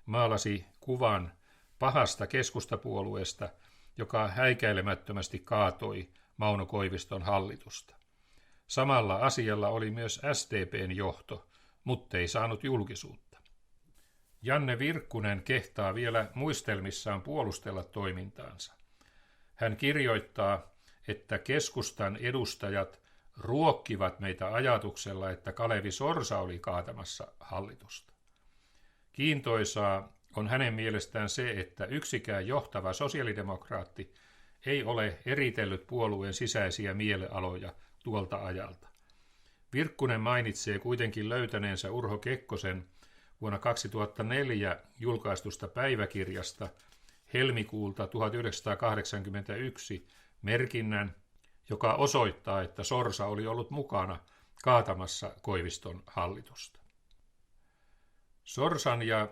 maalasi kuvan pahasta keskustapuolueesta, joka häikäilemättömästi kaatoi Mauno Koiviston hallitusta. Samalla asialla oli myös SDP:n johto, muttei saanut julkisuutta. Janne Virkkunen kehtaa vielä muistelmissaan puolustella toimintaansa. Hän kirjoittaa, että keskustan edustajat ruokkivat meitä ajatuksella, että Kalevi Sorsa oli kaatamassa hallitusta. Kiintoisaa on hänen mielestään se, että yksikään johtava sosiaalidemokraatti ei ole eritellyt puolueen sisäisiä mielialoja tuolta ajalta. Virkkunen mainitsee kuitenkin löytäneensä Urho Kekkosen vuonna 2004 julkaistusta päiväkirjasta helmikuulta 1981 merkinnän, joka osoittaa, että Sorsa oli ollut mukana kaatamassa Koiviston hallitusta. Sorsan ja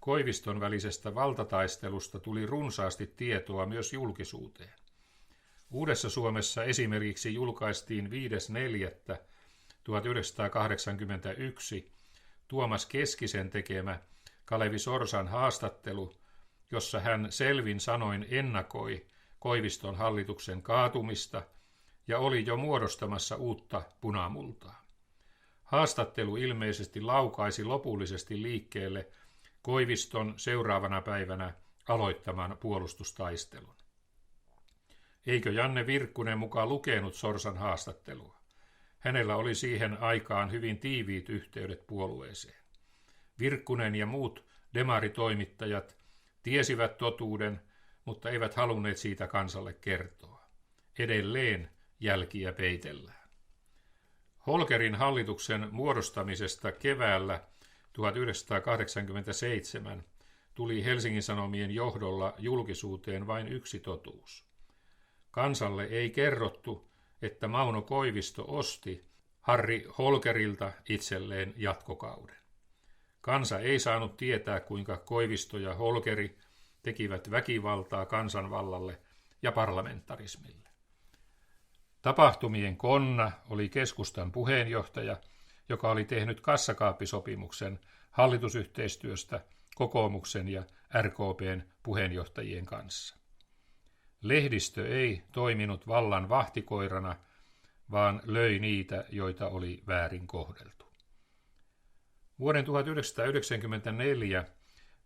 Koiviston välisestä valtataistelusta tuli runsaasti tietoa myös julkisuuteen. Uudessa Suomessa esimerkiksi julkaistiin 5.4.1981 Tuomas Keskisen tekemä Kalevi Sorsan haastattelu, jossa hän selvin sanoin ennakoi Koiviston hallituksen kaatumista ja oli jo muodostamassa uutta punamultaa. Haastattelu ilmeisesti laukaisi lopullisesti liikkeelle Koiviston seuraavana päivänä aloittaman puolustustaistelun. Eikö Janne Virkkunen mukaan lukenut Sorsan haastattelua? Hänellä oli siihen aikaan hyvin tiiviit yhteydet puolueeseen. Virkkunen ja muut demaritoimittajat tiesivät totuuden, mutta eivät halunneet siitä kansalle kertoa. Edelleen jälkiä peitellään. Holkerin hallituksen muodostamisesta keväällä 1987 tuli Helsingin Sanomien johdolla julkisuuteen vain yksi totuus. Kansalle ei kerrottu, että Mauno Koivisto osti Harri Holkerilta itselleen jatkokauden. Kansa ei saanut tietää, kuinka Koivisto ja Holkeri tekivät väkivaltaa kansanvallalle ja parlamentarismille. Tapahtumien konna oli keskustan puheenjohtaja, joka oli tehnyt kassakaappisopimuksen hallitusyhteistyöstä kokoomuksen ja RKP:n puheenjohtajien kanssa. Lehdistö ei toiminut vallan vahtikoirana, vaan löi niitä, joita oli väärin kohdeltu. Vuoden 1994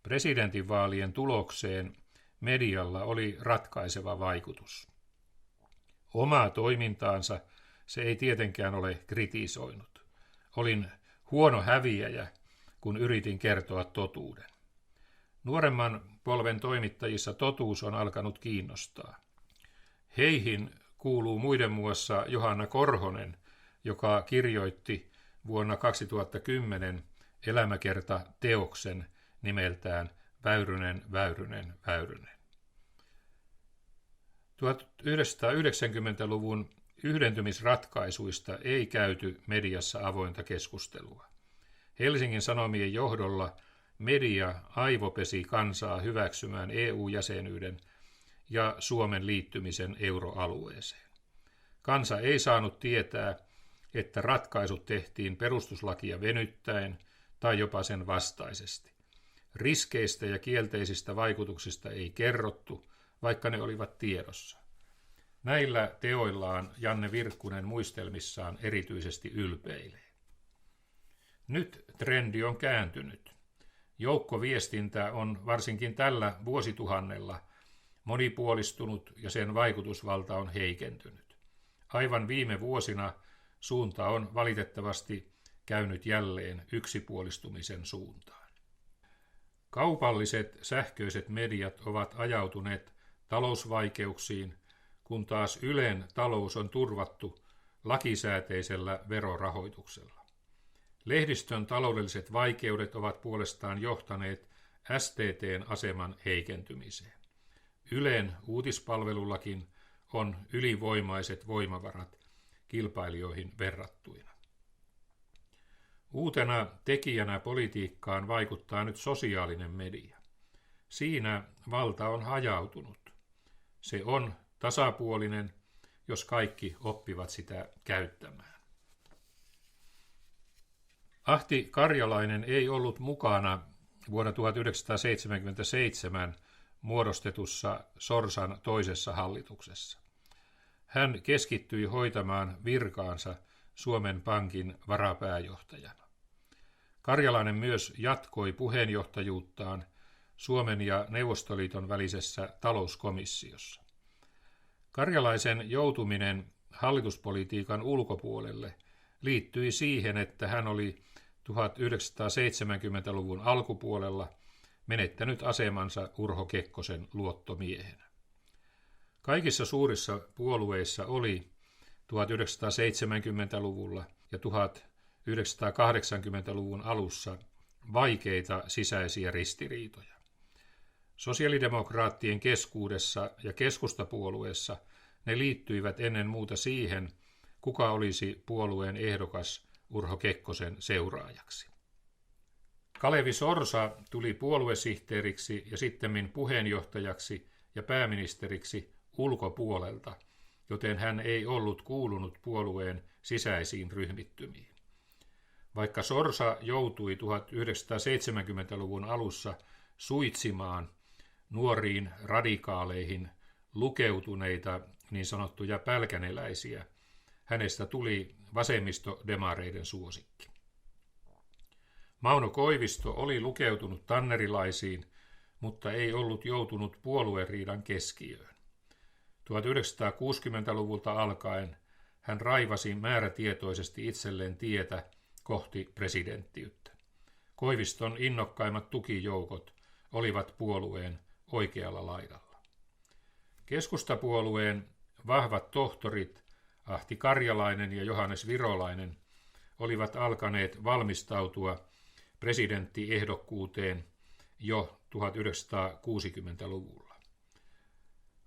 presidentinvaalien tulokseen medialla oli ratkaiseva vaikutus. Omaa toimintaansa se ei tietenkään ole kritisoinut. Olin huono häviäjä, kun yritin kertoa totuuden. Nuoremman polven toimittajissa totuus on alkanut kiinnostaa. Heihin kuuluu muiden muassa Johanna Korhonen, joka kirjoitti vuonna 2010 elämäkerta-teoksen nimeltään Väyrynen, Väyrynen, Väyrynen. 1990-luvun yhdentymisratkaisuista ei käyty mediassa avointa keskustelua. Helsingin Sanomien johdolla media aivopesi kansaa hyväksymään EU-jäsenyyden ja Suomen liittymisen euroalueeseen. Kansa ei saanut tietää, että ratkaisut tehtiin perustuslakia venyttäen tai jopa sen vastaisesti. Riskeistä ja kielteisistä vaikutuksista ei kerrottu, vaikka ne olivat tiedossa. Näillä teoillaan Janne Virkkunen muistelmissaan erityisesti ylpeilee. Nyt trendi on kääntynyt. Joukkoviestintä on varsinkin tällä vuosituhannella monipuolistunut ja sen vaikutusvalta on heikentynyt. Aivan viime vuosina suunta on valitettavasti käynyt jälleen yksipuolistumisen suuntaan. Kaupalliset sähköiset mediat ovat ajautuneet talousvaikeuksiin, kun taas Ylen talous on turvattu lakisääteisellä verorahoituksella. Lehdistön taloudelliset vaikeudet ovat puolestaan johtaneet STT:n aseman heikentymiseen. Ylen uutispalvelullakin on ylivoimaiset voimavarat kilpailijoihin verrattuina. Uutena tekijänä politiikkaan vaikuttaa nyt sosiaalinen media. Siinä valta on hajautunut. Se on tasapuolinen, jos kaikki oppivat sitä käyttämään. Ahti Karjalainen ei ollut mukana vuonna 1977 muodostetussa Sorsan toisessa hallituksessa. Hän keskittyi hoitamaan virkaansa Suomen Pankin varapääjohtajana. Karjalainen myös jatkoi puheenjohtajuuttaan Suomen ja Neuvostoliiton välisessä talouskomissiossa. Karjalaisen joutuminen hallituspolitiikan ulkopuolelle liittyi siihen, että hän oli 1970-luvun alkupuolella menettänyt asemansa Urho Kekkosen luottomiehenä. Kaikissa suurissa puolueissa oli 1970-luvulla ja 1980-luvun alussa vaikeita sisäisiä ristiriitoja. Sosiaalidemokraattien keskuudessa ja keskustapuolueessa ne liittyivät ennen muuta siihen, kuka olisi puolueen ehdokas Urho Kekkosen seuraajaksi. Kalevi Sorsa tuli puoluesihteeriksi ja sittemmin puheenjohtajaksi ja pääministeriksi ulkopuolelta, joten hän ei ollut kuulunut puolueen sisäisiin ryhmittymiin. Vaikka Sorsa joutui 1970-luvun alussa suitsimaan nuoriin radikaaleihin lukeutuneita niin sanottuja pälkäneläisiä, hänestä tuli vasemmistodemareiden suosikki. Mauno Koivisto oli lukeutunut tannerilaisiin, mutta ei ollut joutunut puolueriidan keskiöön. 1960-luvulta alkaen hän raivasi määrätietoisesti itselleen tietä kohti presidenttiyttä. Koiviston innokkaimmat tukijoukot olivat puolueen oikealla laidalla. Keskustapuolueen vahvat tohtorit Ahti Karjalainen ja Johannes Virolainen olivat alkaneet valmistautua presidenttiehdokkuuteen jo 1960-luvulla.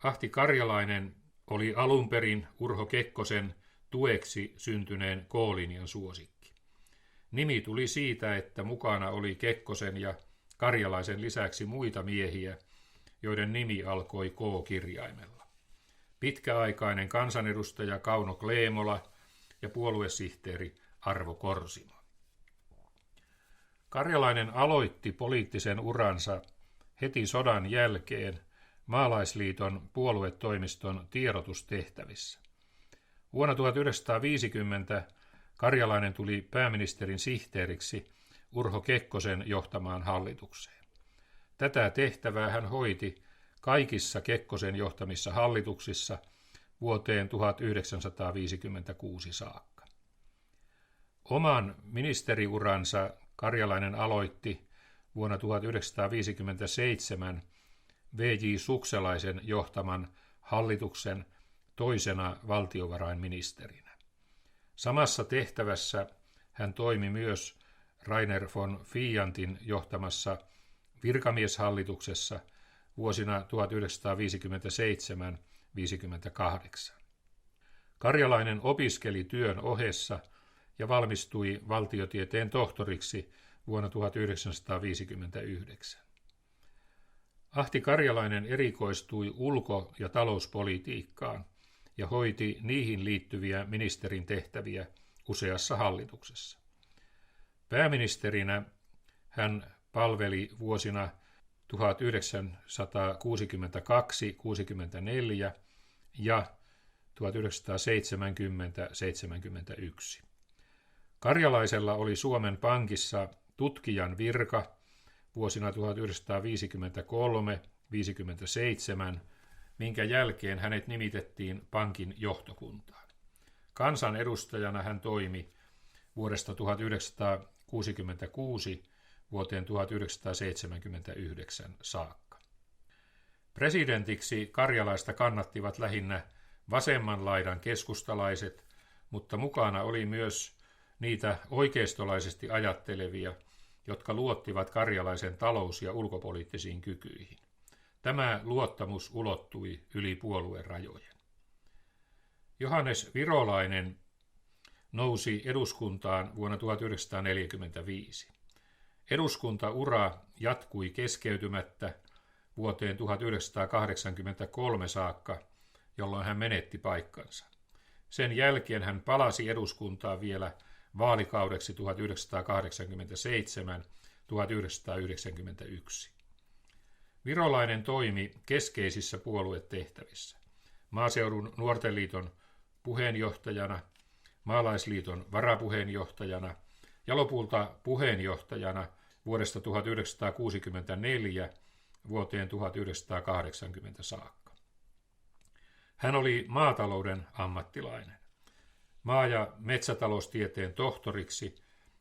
Ahti Karjalainen oli alun perin Urho Kekkosen tueksi syntyneen K-linjan suosikki. Nimi tuli siitä, että mukana oli Kekkosen ja Karjalaisen lisäksi muita miehiä, joiden nimi alkoi K-kirjaimella. Pitkäaikainen kansanedustaja Kauno Kleemola ja puoluesihteeri Arvo Korsimo. Karjalainen aloitti poliittisen uransa heti sodan jälkeen Maalaisliiton puoluetoimiston tiedotustehtävissä. Vuonna 1950 Karjalainen tuli pääministerin sihteeriksi Urho Kekkosen johtamaan hallitukseen. Tätä tehtävää hän hoiti kaikissa Kekkosen johtamissa hallituksissa vuoteen 1956 saakka. Oman ministeriuransa Karjalainen aloitti vuonna 1957 V.J. Sukselaisen johtaman hallituksen toisena valtiovarainministerinä. Samassa tehtävässä hän toimi myös Rainer von Viantin johtamassa virkamieshallituksessa vuosina 1957–58. Karjalainen opiskeli työn ohessa ja valmistui valtiotieteen tohtoriksi vuonna 1959. Ahti Karjalainen erikoistui ulko- ja talouspolitiikkaan ja hoiti niihin liittyviä ministerin tehtäviä useassa hallituksessa. Pääministerinä hän palveli vuosina 1962–64 ja 1970–71. Karjalaisella oli Suomen Pankissa tutkijan virka vuosina 1953–57, minkä jälkeen hänet nimitettiin pankin johtokuntaan. Kansanedustajana hän toimi vuodesta 1966 vuoteen 1979 saakka. Presidentiksi Karjalaista kannattivat lähinnä vasemman laidan keskustalaiset, mutta mukana oli myös niitä oikeistolaisesti ajattelevia, jotka luottivat Karjalaisen talous- ja ulkopoliittisiin kykyihin. Tämä luottamus ulottui yli puoluerajojen. Johannes Virolainen nousi eduskuntaan vuonna 1945. Eduskuntaura jatkui keskeytymättä vuoteen 1983 saakka, jolloin hän menetti paikkansa. Sen jälkeen hän palasi eduskuntaan vielä vaalikaudeksi 1987–1991. Virolainen toimi keskeisissä puoluetehtävissä: Maaseudun nuorten liiton puheenjohtajana, Maalaisliiton varapuheenjohtajana ja lopulta puheenjohtajana vuodesta 1964 vuoteen 1980 saakka. Hän oli maatalouden ammattilainen. Maa- ja metsätaloustieteen tohtoriksi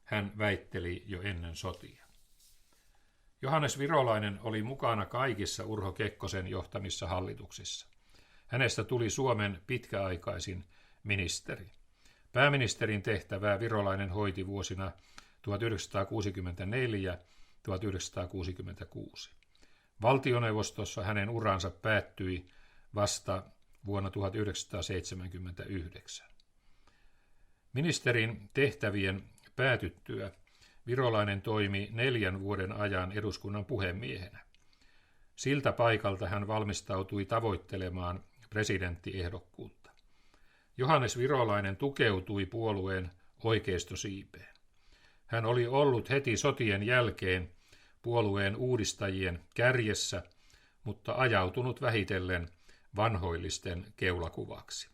hän väitteli jo ennen sotia. Johannes Virolainen oli mukana kaikissa Urho Kekkosen johtamissa hallituksissa. Hänestä tuli Suomen pitkäaikaisin ministeri. Pääministerin tehtävää Virolainen hoiti vuosina 1964–1966. Valtioneuvostossa hänen uransa päättyi vasta vuonna 1979. Ministerin tehtävien päätyttyä Virolainen toimi 4 vuoden ajan eduskunnan puhemiehenä. Siltä paikalta hän valmistautui tavoittelemaan presidenttiehdokkuutta. Johannes Virolainen tukeutui puolueen oikeistosiipeen. Hän oli ollut heti sotien jälkeen puolueen uudistajien kärjessä, mutta ajautunut vähitellen vanhoillisten keulakuvaksi.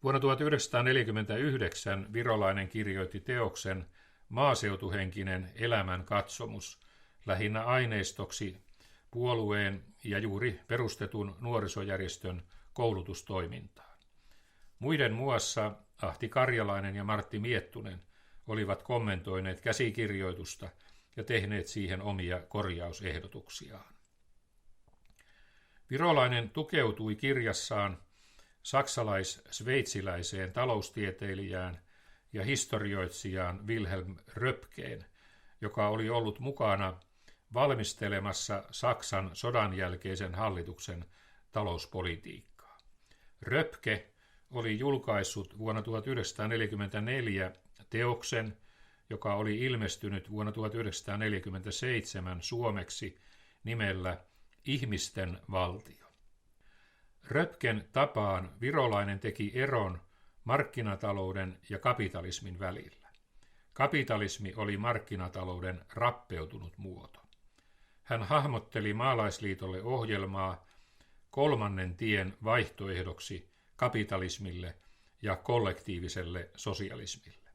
Vuonna 1949 Virolainen kirjoitti teoksen Maaseutuhenkinen elämän katsomus lähinnä aineistoksi puolueen ja juuri perustetun nuorisojärjestön koulutustoimintaan. Muiden muassa Ahti Karjalainen ja Martti Miettunen olivat kommentoineet käsikirjoitusta ja tehneet siihen omia korjausehdotuksiaan. Virolainen tukeutui kirjassaan saksalais-sveitsiläiseen taloustieteilijään ja historioitsijaan Wilhelm Röpkeen, joka oli ollut mukana valmistelemassa Saksan sodan jälkeisen hallituksen talouspolitiikkaa. Röpke oli julkaissut vuonna 1944 teoksen, joka oli ilmestynyt vuonna 1947 suomeksi nimellä Ihmisten valtio. Röpken tapaan Virolainen teki eron markkinatalouden ja kapitalismin välillä. Kapitalismi oli markkinatalouden rappeutunut muoto. Hän hahmotteli Maalaisliitolle ohjelmaa 3. tien vaihtoehdoksi kapitalismille ja kollektiiviselle sosialismille.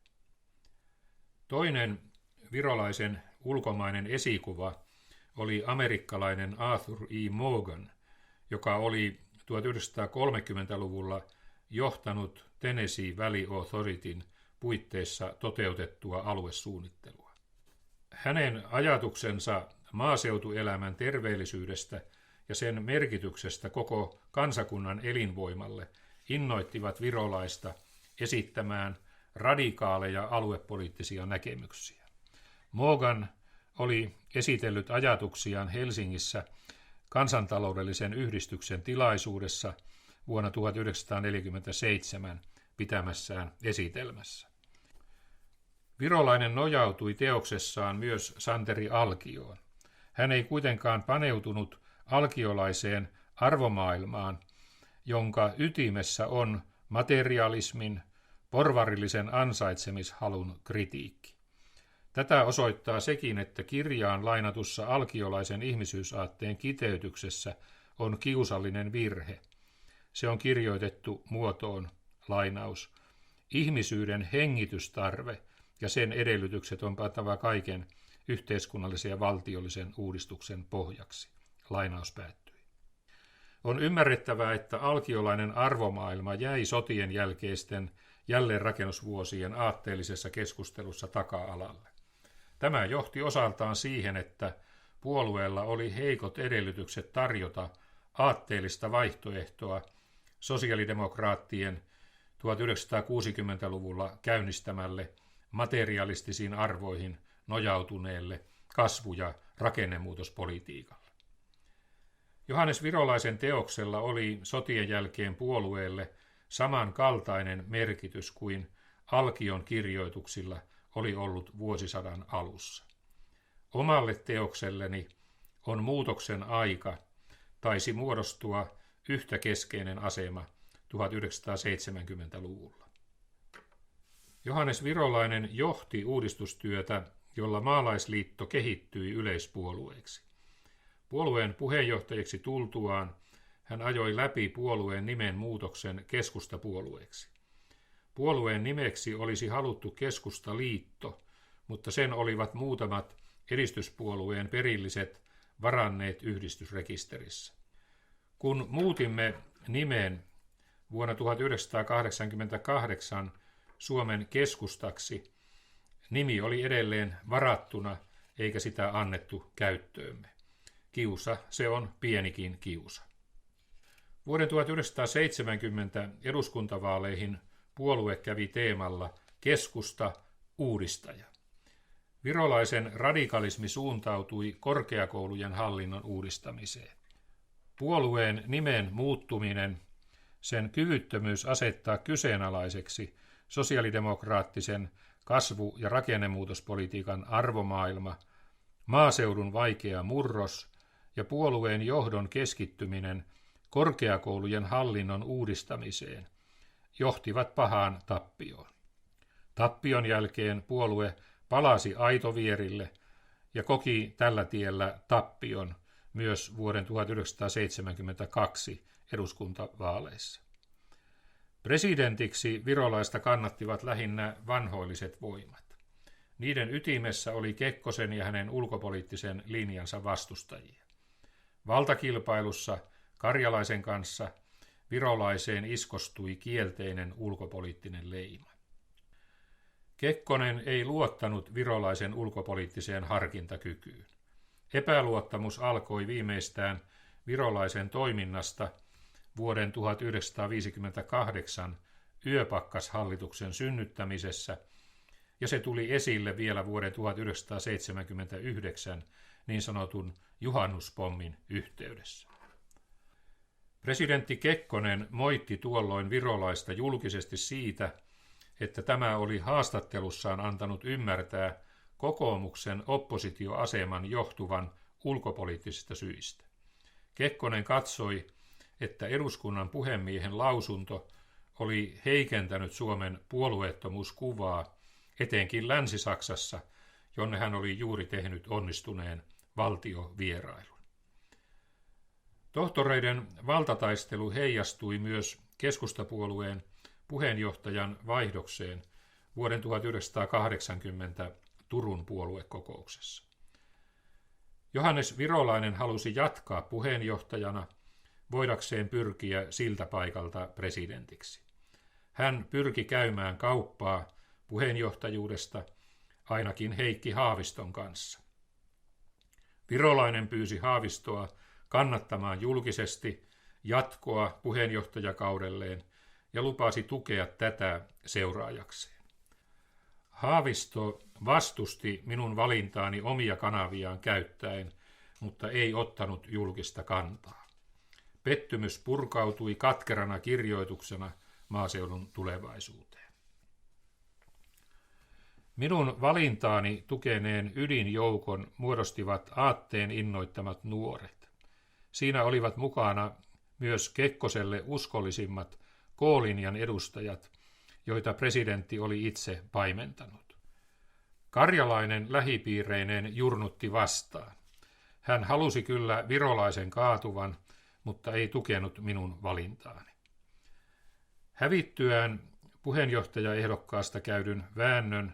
Toinen Virolaisen ulkomainen esikuva oli amerikkalainen Arthur E. Morgan, joka oli 1930-luvulla johtanut Tennessee Valley Authorityn puitteissa toteutettua aluesuunnittelua. Hänen ajatuksensa maaseutuelämän terveellisyydestä ja sen merkityksestä koko kansakunnan elinvoimalle innoittivat Virolaista esittämään radikaaleja aluepoliittisia näkemyksiä. Morgan oli esitellyt ajatuksiaan Helsingissä kansantaloudellisen yhdistyksen tilaisuudessa vuonna 1947 pitämässään esitelmässä. Virolainen nojautui teoksessaan myös Santeri Alkioon. Hän ei kuitenkaan paneutunut alkiolaiseen arvomaailmaan, jonka ytimessä on materialismin, porvarillisen ansaitsemishalun kritiikki. Tätä osoittaa sekin, että kirjaan lainatussa alkiolaisen ihmisyysaatteen kiteytyksessä on kiusallinen virhe. Se on kirjoitettu muotoon, lainaus, ihmisyyden hengitystarve ja sen edellytykset on pantava kaiken yhteiskunnallisen ja valtiollisen uudistuksen pohjaksi. Lainaus päättyi. On ymmärrettävää, että alkiolainen arvomaailma jäi sotien jälkeisten jälleenrakennusvuosien aatteellisessa keskustelussa taka-alalle. Tämä johti osaltaan siihen, että puolueella oli heikot edellytykset tarjota aatteellista vaihtoehtoa sosiaalidemokraattien 1960-luvulla käynnistämälle materialistisiin arvoihin nojautuneelle kasvu- ja rakennemuutospolitiikalle. Johannes Virolaisen teoksella oli sotien jälkeen puolueelle samankaltainen merkitys kuin Alkion kirjoituksilla oli ollut vuosisadan alussa. Omalle teokselleni on muutoksen aika taisi muodostua yhtä keskeinen asema 1970-luvulla. Johannes Virolainen johti uudistustyötä, jolla Maalaisliitto kehittyi yleispuolueeksi. Puolueen puheenjohtajiksi tultuaan hän ajoi läpi puolueen nimen muutoksen keskustapuolueeksi. Puolueen nimeksi olisi haluttu Keskustaliitto, mutta sen olivat muutamat edistyspuolueen perilliset varanneet yhdistysrekisterissä. Kun muutimme nimen vuonna 1988 Suomen Keskustaksi, nimi oli edelleen varattuna eikä sitä annettu käyttöömme. Kiusa, se on pienikin kiusa. Vuoden 1970 eduskuntavaaleihin puolue kävi teemalla Keskusta uudistaja. Virolaisen radikalismi suuntautui korkeakoulujen hallinnon uudistamiseen. Puolueen nimen muuttuminen, sen kyvyttömyys asettaa kyseenalaiseksi sosiaalidemokraattisen kasvu- ja rakennemuutospolitiikan arvomaailma, maaseudun vaikea murros ja puolueen johdon keskittyminen korkeakoulujen hallinnon uudistamiseen johtivat pahaan tappioon. Tappion jälkeen puolue palasi aitovierille ja koki tällä tiellä tappion myös vuoden 1972 eduskuntavaaleissa. Presidentiksi Virolaista kannattivat lähinnä vanhoilliset voimat. Niiden ytimessä oli Kekkosen ja hänen ulkopoliittisen linjansa vastustajia. Valtakilpailussa Karjalaisen kanssa Virolaiseen iskostui kielteinen ulkopoliittinen leima. Kekkonen ei luottanut Virolaisen ulkopoliittiseen harkintakykyyn. Epäluottamus alkoi viimeistään Virolaisen toiminnasta vuoden 1958 yöpakkashallituksen synnyttämisessä, ja se tuli esille vielä vuoden 1979 niin sanotun juhannuspommin yhteydessä. Presidentti Kekkonen moitti tuolloin Virolaista julkisesti siitä, että tämä oli haastattelussaan antanut ymmärtää kokoomuksen oppositioaseman johtuvan ulkopoliittisista syistä. Kekkonen katsoi, että eduskunnan puhemiehen lausunto oli heikentänyt Suomen puolueettomuuskuvaa, etenkin Länsi-Saksassa, jonne hän oli juuri tehnyt onnistuneen valtiovierailun. Tohtoreiden valtataistelu heijastui myös keskustapuolueen puheenjohtajan vaihdokseen vuoden 1980 Turun puoluekokouksessa. Johannes Virolainen halusi jatkaa puheenjohtajana voidakseen pyrkiä siltä paikalta presidentiksi. Hän pyrki käymään kauppaa puheenjohtajuudesta ainakin Heikki Haaviston kanssa. Virolainen pyysi Haavistoa kannattamaan julkisesti jatkoa puheenjohtajakaudelleen ja lupasi tukea tätä seuraajakseen. Haavisto vastusti minun valintaani omia kanaviaan käyttäen, mutta ei ottanut julkista kantaa. Pettymys purkautui katkerana kirjoituksena maaseudun tulevaisuuteen. Minun valintaani tukeneen ydinjoukon muodostivat aatteen innoittamat nuoret. Siinä olivat mukana myös Kekkoselle uskollisimmat K-linjan edustajat, joita presidentti oli itse paimentanut. Karjalainen lähipiireineen jurnutti vastaan. Hän halusi kyllä Virolaisen kaatuvan, mutta ei tukenut minun valintaani. Hävittyään puheenjohtajaehdokkaasta käydyn väännön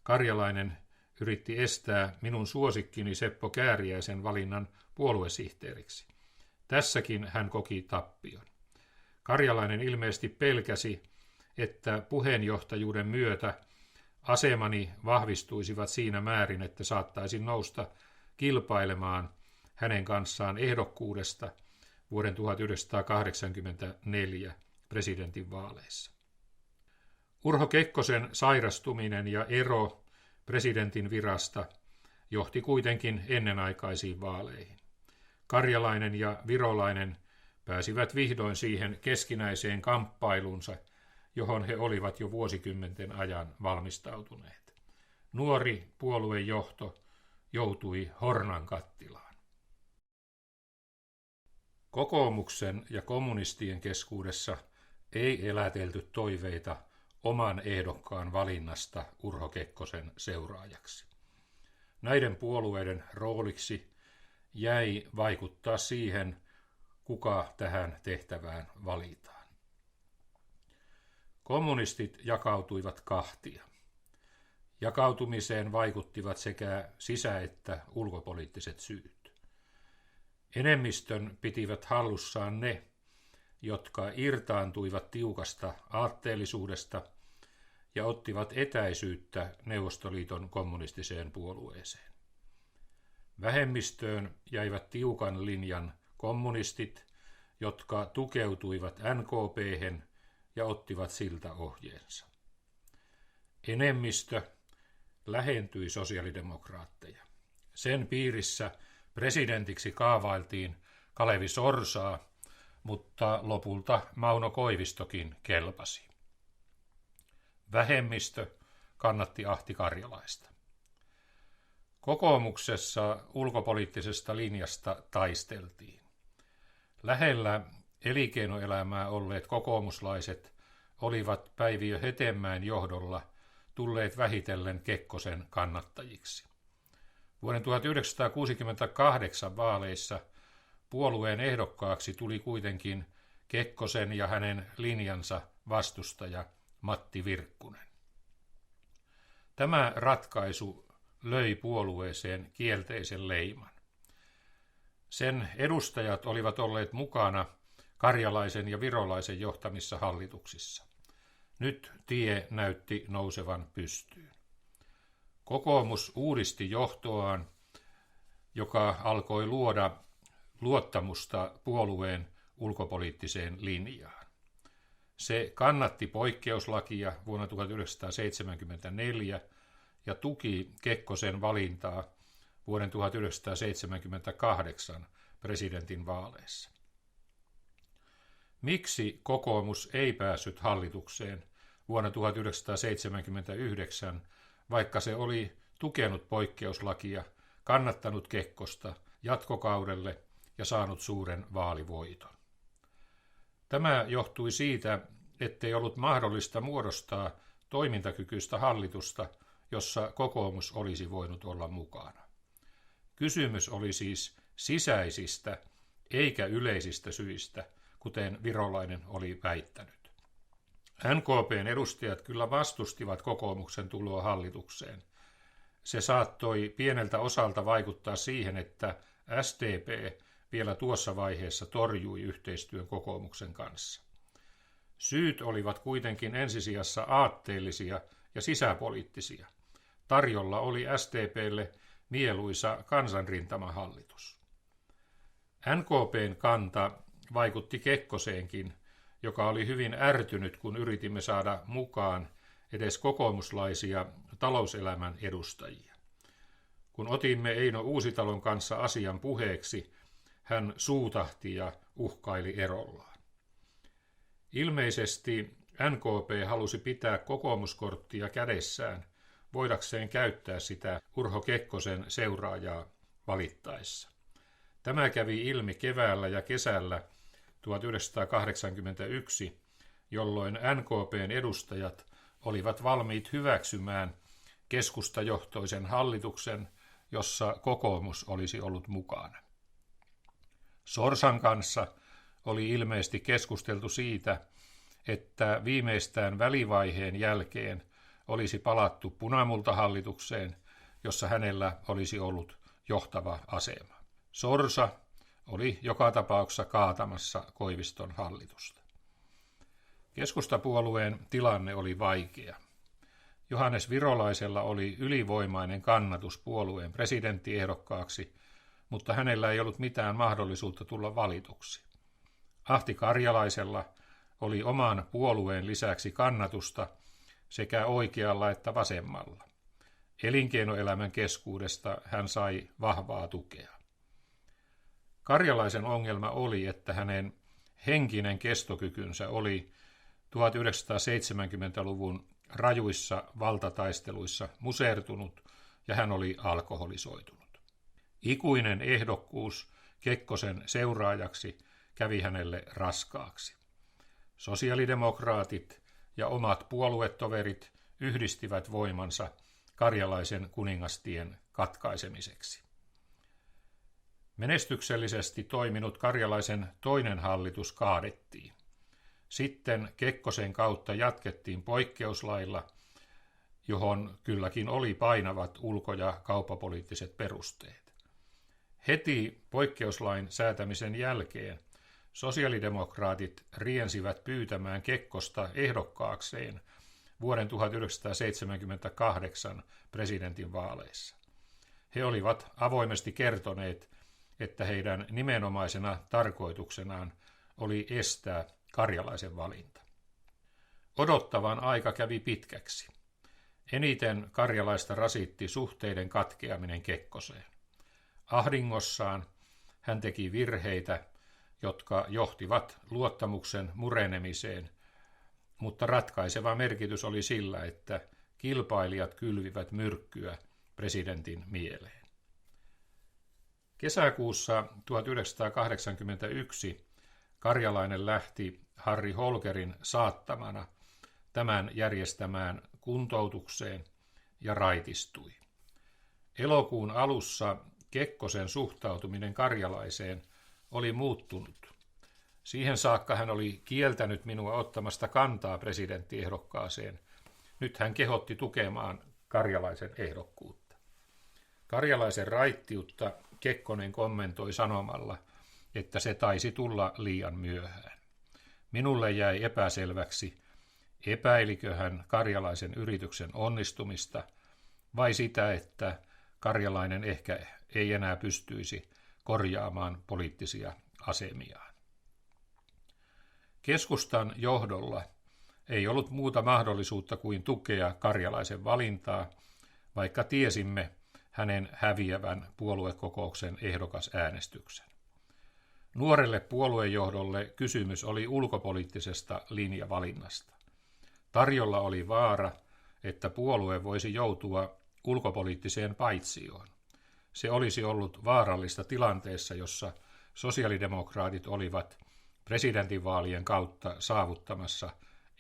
Karjalainen yritti estää minun suosikkini Seppo Kääriäisen valinnan puoluesihteeriksi. Tässäkin hän koki tappion. Karjalainen ilmeisesti pelkäsi, että puheenjohtajuuden myötä asemani vahvistuisivat siinä määrin, että saattaisin nousta kilpailemaan hänen kanssaan ehdokkuudesta vuoden 1984 presidentinvaaleissa. Urho Kekkosen sairastuminen ja ero presidentin virasta johti kuitenkin ennenaikaisiin vaaleihin. Karjalainen ja Virolainen pääsivät vihdoin siihen keskinäiseen kamppailuunsa, johon he olivat jo vuosikymmenten ajan valmistautuneet. Nuori puoluejohto joutui hornan kattilaan. Kokoomuksen ja kommunistien keskuudessa ei elätelty toiveita oman ehdokkaan valinnasta Urho Kekkosen seuraajaksi. Näiden puolueiden rooliksi jäi vaikuttaa siihen, kuka tähän tehtävään valitaan. Kommunistit jakautuivat kahtia. Jakautumiseen vaikuttivat sekä sisä- että ulkopoliittiset syyt. Enemmistön pitivät hallussaan ne, jotka irtaantuivat tiukasta aatteellisuudesta ja ottivat etäisyyttä Neuvostoliiton kommunistiseen puolueeseen. Vähemmistöön jäivät tiukan linjan kommunistit, jotka tukeutuivat NKP:hen ja ottivat siltä ohjeensa. Enemmistö lähentyi sosiaalidemokraatteja. Sen piirissä presidentiksi kaavailtiin Kalevi Sorsaa, mutta lopulta Mauno Koivistokin kelpasi. Vähemmistö kannatti Ahti Karjalaista. Kokoomuksessa ulkopoliittisesta linjasta taisteltiin. Lähellä elinkeinoelämää olleet kokoomuslaiset olivat Päiviö Hetemäen johdolla tulleet vähitellen Kekkosen kannattajiksi. Vuoden 1968 vaaleissa puolueen ehdokkaaksi tuli kuitenkin Kekkosen ja hänen linjansa vastustaja Matti Virkkunen. Tämä ratkaisu löi puolueeseen kielteisen leiman. Sen edustajat olivat olleet mukana Karjalaisen ja Virolaisen johtamissa hallituksissa. Nyt tie näytti nousevan pystyyn. Kokoomus uudisti johtoaan, joka alkoi luoda luottamusta puolueen ulkopoliittiseen linjaan. Se kannatti poikkeuslakia vuonna 1974 ja tuki Kekkosen valintaa vuoden 1978 presidentin vaaleissa. Miksi kokoomus ei päässyt hallitukseen vuonna 1979, vaikka se oli tukenut poikkeuslakia, kannattanut Kekkosta jatkokaudelle ja saanut suuren vaalivoiton? Tämä johtui siitä, ettei ollut mahdollista muodostaa toimintakykyistä hallitusta, jossa kokoomus olisi voinut olla mukana. Kysymys oli siis sisäisistä eikä yleisistä syistä, kuten Virolainen oli väittänyt. NKP:n edustajat kyllä vastustivat kokoomuksen tuloa hallitukseen. Se saattoi pieneltä osalta vaikuttaa siihen, että SDP vielä tuossa vaiheessa torjui yhteistyön kokoomuksen kanssa. Syyt olivat kuitenkin ensisijassa aatteellisia ja sisäpoliittisia. Tarjolla oli SDP:lle mieluisa kansanrintamahallitus. NKP:n kanta vaikutti Kekkoseenkin, joka oli hyvin ärtynyt, kun yritimme saada mukaan edes kokoomuslaisia talouselämän edustajia. Kun otimme Eino Uusitalon kanssa asian puheeksi, hän suutahti ja uhkaili erollaan. Ilmeisesti NKP halusi pitää kokoomuskorttia kädessään, voidakseen käyttää sitä Urho Kekkosen seuraajaa valittaessa. Tämä kävi ilmi keväällä ja kesällä 1981, jolloin NKP:n edustajat olivat valmiit hyväksymään keskustajohtoisen hallituksen, jossa kokoomus olisi ollut mukana. Sorsan kanssa oli ilmeisesti keskusteltu siitä, että viimeistään välivaiheen jälkeen olisi palattu punamultahallitukseen, jossa hänellä olisi ollut johtava asema. Sorsa oli joka tapauksessa kaatamassa Koiviston hallitusta. Keskustapuolueen tilanne oli vaikea. Johannes Virolaisella oli ylivoimainen kannatus puolueen presidenttiehdokkaaksi, mutta hänellä ei ollut mitään mahdollisuutta tulla valituksi. Ahti Karjalaisella oli oman puolueen lisäksi kannatusta sekä oikealla että vasemmalla. Elinkeinoelämän keskuudesta hän sai vahvaa tukea. Karjalaisen ongelma oli, että hänen henkinen kestokykynsä oli 1970-luvun rajuissa valtataisteluissa musertunut ja hän oli alkoholisoitunut. Ikuinen ehdokkuus Kekkosen seuraajaksi kävi hänelle raskaaksi. Sosiaalidemokraatit ja omat puoluetoverit yhdistivät voimansa Karjalaisen kuningastien katkaisemiseksi. Menestyksellisesti toiminut Karjalaisen toinen hallitus kaadettiin. Sitten Kekkosen kautta jatkettiin poikkeuslailla, johon kylläkin oli painavat ulko- ja kauppapoliittiset perusteet. Heti poikkeuslain säätämisen jälkeen sosiaalidemokraatit riensivät pyytämään Kekkosta ehdokkaakseen vuoden 1978 presidentinvaaleissa. He olivat avoimesti kertoneet, että heidän nimenomaisena tarkoituksenaan oli estää Karjalaisen valinta. Odottavan aika kävi pitkäksi. Eniten Karjalaista rasitti suhteiden katkeaminen Kekkoseen. Ahdingossaan hän teki virheitä, jotka johtivat luottamuksen murenemiseen, mutta ratkaiseva merkitys oli sillä, että kilpailijat kylvivät myrkkyä presidentin mieleen. Kesäkuussa 1981 Karjalainen lähti Harri Holkerin saattamana tämän järjestämään kuntoutukseen ja raitistui. Elokuun alussa Kekkosen suhtautuminen Karjalaiseen oli muuttunut. Siihen saakka hän oli kieltänyt minua ottamasta kantaa presidenttiehdokkaaseen. Nyt hän kehotti tukemaan Karjalaisen ehdokkuutta. Karjalaisen raittiutta Kekkonen kommentoi sanomalla, että se taisi tulla liian myöhään. Minulle jäi epäselväksi, epäilikö hän Karjalaisen yrityksen onnistumista vai sitä, että Karjalainen ehkä ei enää pystyisi korjaamaan poliittisia asemiaan. Keskustan johdolla ei ollut muuta mahdollisuutta kuin tukea Karjalaisen valintaa, vaikka tiesimme hänen häviävän puoluekokouksen ehdokasäänestyksen. Nuorelle puoluejohdolle kysymys oli ulkopoliittisesta linjavalinnasta. Tarjolla oli vaara, että puolue voisi joutua ulkopoliittiseen paitsioon. Se olisi ollut vaarallista tilanteessa, jossa sosiaalidemokraatit olivat presidentinvaalien kautta saavuttamassa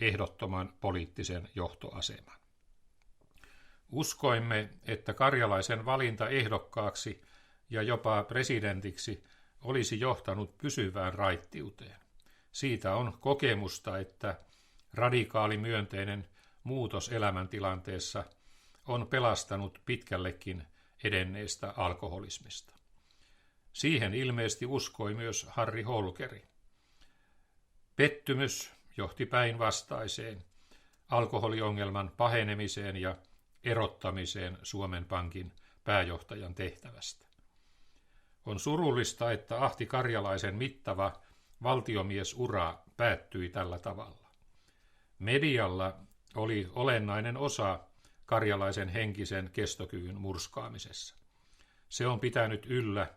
ehdottoman poliittisen johtoaseman. Uskoimme, että Karjalaisen valinta ehdokkaaksi ja jopa presidentiksi olisi johtanut pysyvään raittiuteen. Siitä on kokemusta, että radikaali myönteinen muutos elämäntilanteessa on pelastanut pitkällekin edenneestä alkoholismista. Siihen ilmeisesti uskoi myös Harri Holkeri. Pettymys johti päinvastaiseen, alkoholiongelman pahenemiseen ja erottamiseen Suomen Pankin pääjohtajan tehtävästä. On surullista, että Ahti Karjalaisen mittava valtiomiesura päättyi tällä tavalla. Medialla oli olennainen osa karjalaisen henkisen kestokyvyn murskaamisessa. Se on pitänyt yllä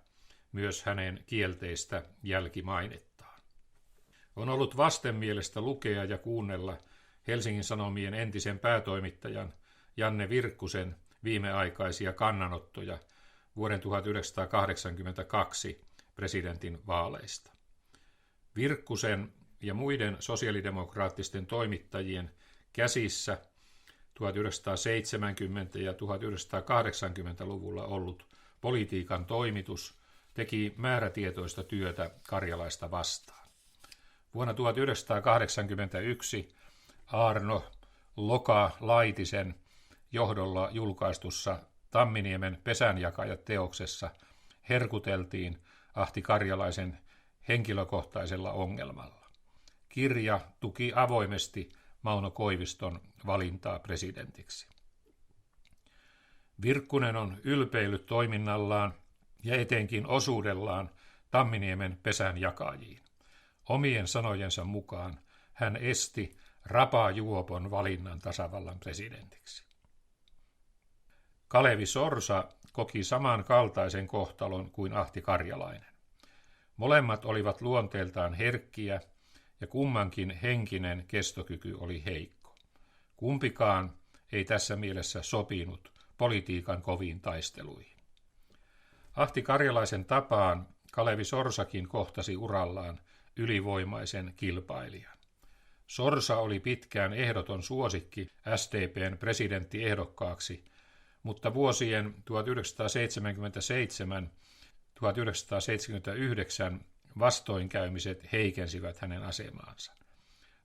myös hänen kielteistä jälkimainettaan. On ollut vastenmielistä lukea ja kuunnella Helsingin Sanomien entisen päätoimittajan Janne Virkkusen viimeaikaisia kannanottoja vuoden 1982 presidentin vaaleista. Virkkusen ja muiden sosiaalidemokraattisten toimittajien käsissä 1970- ja 1980-luvulla ollut politiikan toimitus teki määrätietoista työtä karjalaista vastaan. Vuonna 1981 Aarno Loka-Laitisen johdolla julkaistussa Tamminiemen pesänjakajat-teoksessa herkuteltiin Ahti Karjalaisen henkilökohtaisella ongelmalla. Kirja tuki avoimesti Mauno Koiviston valintaa presidentiksi. Virkkunen on ylpeillyt toiminnallaan ja etenkin osuudellaan Tamminiemen pesänjakajiin. Omien sanojensa mukaan hän esti rapajuopon valinnan tasavallan presidentiksi. Kalevi Sorsa koki samankaltaisen kohtalon kuin Ahti Karjalainen. Molemmat olivat luonteeltaan herkkiä ja kummankin henkinen kestokyky oli heikko. Kumpikaan ei tässä mielessä sopinut politiikan koviin taisteluihin. Ahti Karjalaisen tapaan Kalevi Sorsakin kohtasi urallaan ylivoimaisen kilpailijan. Sorsa oli pitkään ehdoton suosikki SDP:n presidenttiehdokkaaksi, mutta vuosien 1977–1979 vastoinkäymiset heikensivät hänen asemaansa.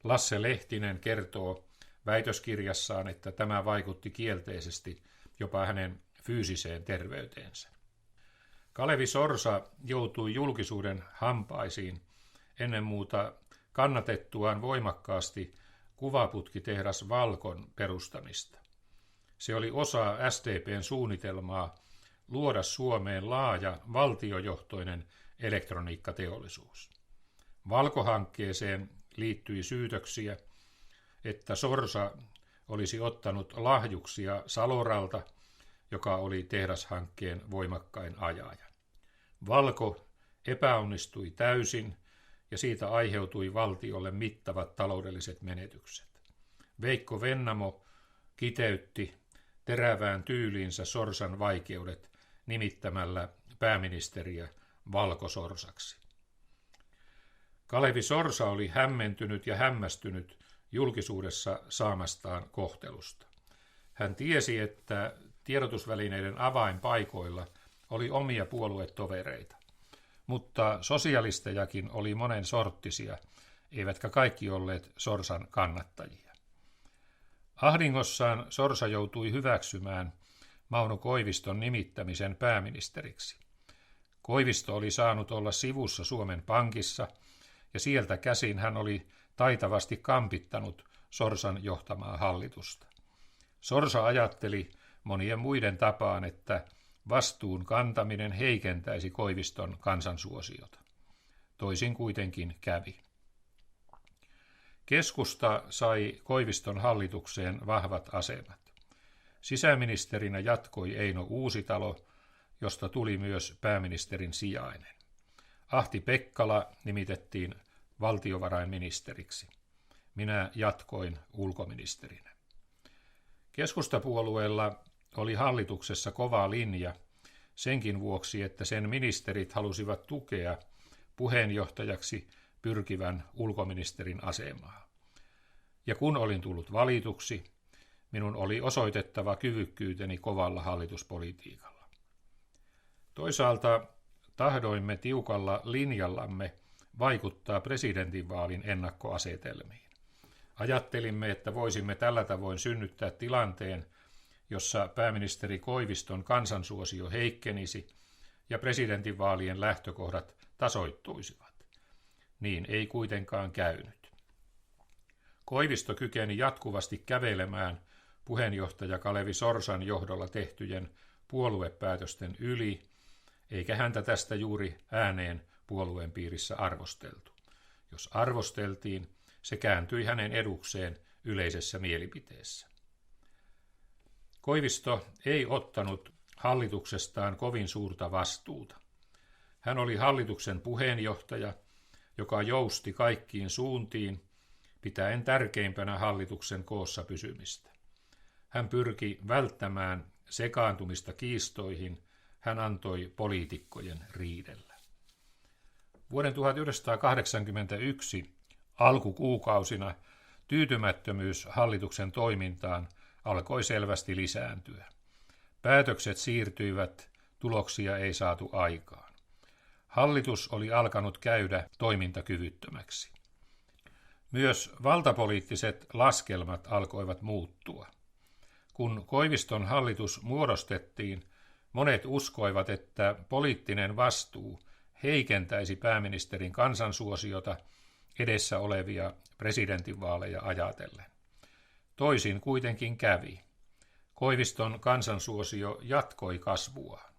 Lasse Lehtinen kertoo väitöskirjassaan, että tämä vaikutti kielteisesti jopa hänen fyysiseen terveyteensä. Kalevi Sorsa joutui julkisuuden hampaisiin ennen muuta kannatettuaan voimakkaasti kuvaputkitehdas Valcon perustamista. Se oli osa SDP:n suunnitelmaa luoda Suomeen laaja valtiojohtoinen elektroniikkateollisuus. Valco-hankkeeseen liittyi syytöksiä, että Sorsa olisi ottanut lahjuksia Saloralta, joka oli tehdashankkeen voimakkain ajaja. Valco epäonnistui täysin ja siitä aiheutui valtiolle mittavat taloudelliset menetykset. Veikko Vennamo kiteytti terävään tyyliinsä Sorsan vaikeudet nimittämällä pääministeriä Valko-Sorsaksi. Kalevi Sorsa oli hämmentynyt ja hämmästynyt julkisuudessa saamastaan kohtelusta. Hän tiesi, että tiedotusvälineiden avainpaikoilla oli omia puoluetovereita, mutta sosialistejakin oli monen sorttisia, eivätkä kaikki olleet Sorsan kannattajia. Ahdingossaan Sorsa joutui hyväksymään Mauno Koiviston nimittämisen pääministeriksi. Koivisto oli saanut olla sivussa Suomen Pankissa, ja sieltä käsin hän oli taitavasti kampittanut Sorsan johtamaa hallitusta. Sorsa ajatteli monien muiden tapaan, että vastuun kantaminen heikentäisi Koiviston kansansuosiota. Toisin kuitenkin kävi. Keskusta sai Koiviston hallitukseen vahvat asemat. Sisäministerinä jatkoi Eino Uusitalo, josta tuli myös pääministerin sijainen. Ahti Pekkala nimitettiin valtiovarainministeriksi. Minä jatkoin ulkoministerinä. Keskustapuolueella oli hallituksessa kova linja senkin vuoksi, että sen ministerit halusivat tukea puheenjohtajaksi pyrkivän ulkoministerin asemaa. Ja kun olin tullut valituksi, minun oli osoitettava kyvykkyyteni kovalla hallituspolitiikalla. Toisaalta tahdoimme tiukalla linjallamme vaikuttaa presidentinvaalin ennakkoasetelmiin. Ajattelimme, että voisimme tällä tavoin synnyttää tilanteen, jossa pääministeri Koiviston kansansuosio heikkenisi ja presidentinvaalien lähtökohdat tasoittuisivat. Niin ei kuitenkaan käynyt. Koivisto kykeni jatkuvasti kävelemään puheenjohtaja Kalevi Sorsan johdolla tehtyjen puoluepäätösten yli, eikä häntä tästä juuri ääneen puolueen piirissä arvosteltu. Jos arvosteltiin, se kääntyi hänen edukseen yleisessä mielipiteessä. Koivisto ei ottanut hallituksestaan kovin suurta vastuuta. Hän oli hallituksen puheenjohtaja, joka jousti kaikkiin suuntiin, pitäen tärkeimpänä hallituksen koossa pysymistä. Hän pyrki välttämään sekaantumista kiistoihin, hän antoi poliitikkojen riidellä. Vuoden 1981 alkukuukausina tyytymättömyys hallituksen toimintaan alkoi selvästi lisääntyä. Päätökset siirtyivät, tuloksia ei saatu aikaan. Hallitus oli alkanut käydä toimintakyvyttömäksi. Myös valtapoliittiset laskelmat alkoivat muuttua. Kun Koiviston hallitus muodostettiin, monet uskoivat, että poliittinen vastuu heikentäisi pääministerin kansansuosiota edessä olevia presidentinvaaleja ajatellen. Toisin kuitenkin kävi. Koiviston kansansuosio jatkoi kasvuaan.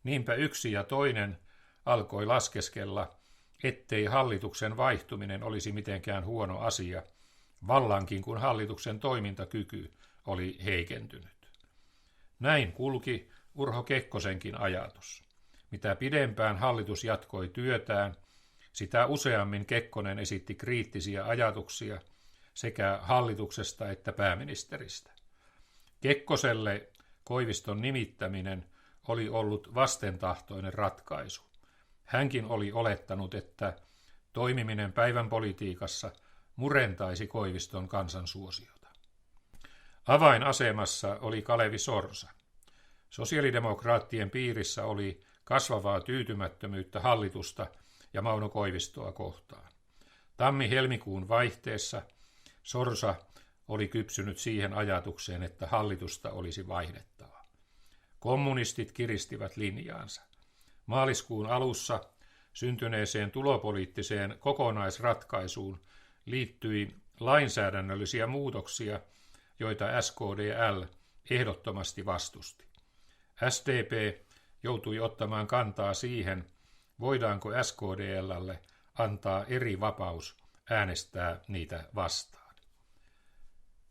Niinpä yksi ja toinen alkoi laskeskella, ettei hallituksen vaihtuminen olisi mitenkään huono asia, vallankin kun hallituksen toimintakyky oli heikentynyt. Näin kulki Urho Kekkosenkin ajatus. Mitä pidempään hallitus jatkoi työtään, sitä useammin Kekkonen esitti kriittisiä ajatuksia sekä hallituksesta että pääministeristä. Kekkoselle Koiviston nimittäminen oli ollut vastentahtoinen ratkaisu. Hänkin oli olettanut, että toimiminen päivän politiikassa murentaisi Koiviston kansansuosiota. Avainasemassa oli Kalevi Sorsa. Sosiaalidemokraattien piirissä oli kasvavaa tyytymättömyyttä hallitusta ja Mauno Koivistoa kohtaan. Tammi-helmikuun vaihteessa Sorsa oli kypsynyt siihen ajatukseen, että hallitusta olisi vaihdettava. Kommunistit kiristivät linjaansa. Maaliskuun alussa syntyneeseen tulopoliittiseen kokonaisratkaisuun liittyi lainsäädännöllisiä muutoksia, joita SKDL ehdottomasti vastusti. SDP joutui ottamaan kantaa siihen, voidaanko SKDL:lle antaa eri vapaus äänestää niitä vastaan.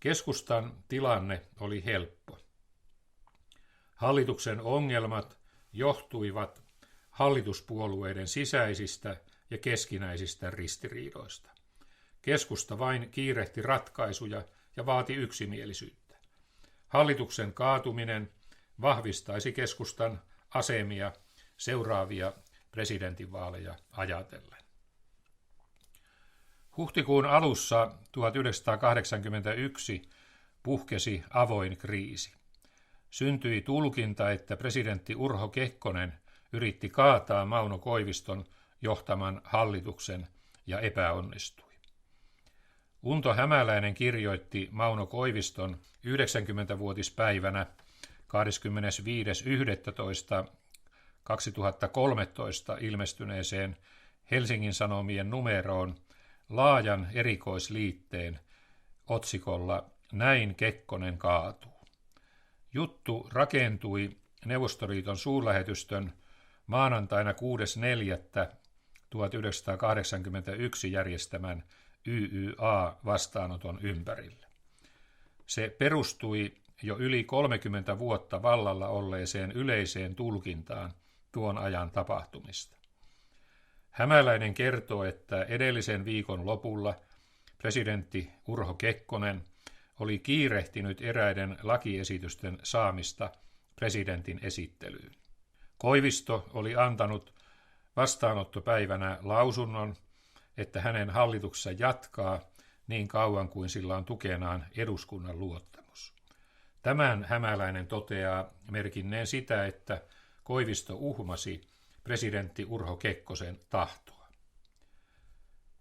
Keskustan tilanne oli helppo. Hallituksen ongelmat johtuivat hallituspuolueiden sisäisistä ja keskinäisistä ristiriidoista. Keskusta vain kiirehti ratkaisuja ja vaati yksimielisyyttä. Hallituksen kaatuminen vahvistaisi keskustan asemia seuraavia presidentinvaaleja ajatellen. Huhtikuun alussa 1981 puhkesi avoin kriisi. Syntyi tulkinta, että presidentti Urho Kekkonen yritti kaataa Mauno Koiviston johtaman hallituksen ja epäonnistui. Unto Hämäläinen kirjoitti Mauno Koiviston 90-vuotispäivänä 25.11.2013 ilmestyneeseen Helsingin Sanomien numeroon laajan erikoisliitteen otsikolla Näin Kekkonen kaatuu. Juttu rakentui Neuvostoliiton suurlähetystön maanantaina 6.4.1981 järjestämän YYA-vastaanoton ympärille. Se perustui jo yli 30 vuotta vallalla olleeseen yleiseen tulkintaan tuon ajan tapahtumista. Hämäläinen kertoo, että edellisen viikon lopulla presidentti Urho Kekkonen oli kiirehtinyt eräiden lakiesitysten saamista presidentin esittelyyn. Koivisto oli antanut vastaanottopäivänä lausunnon, että hänen hallituksessa jatkaa niin kauan kuin sillä on tukenaan eduskunnan luottamus. Tämän Hämäläinen toteaa merkinneen sitä, että Koivisto uhmasi presidentti Urho Kekkosen tahtoa.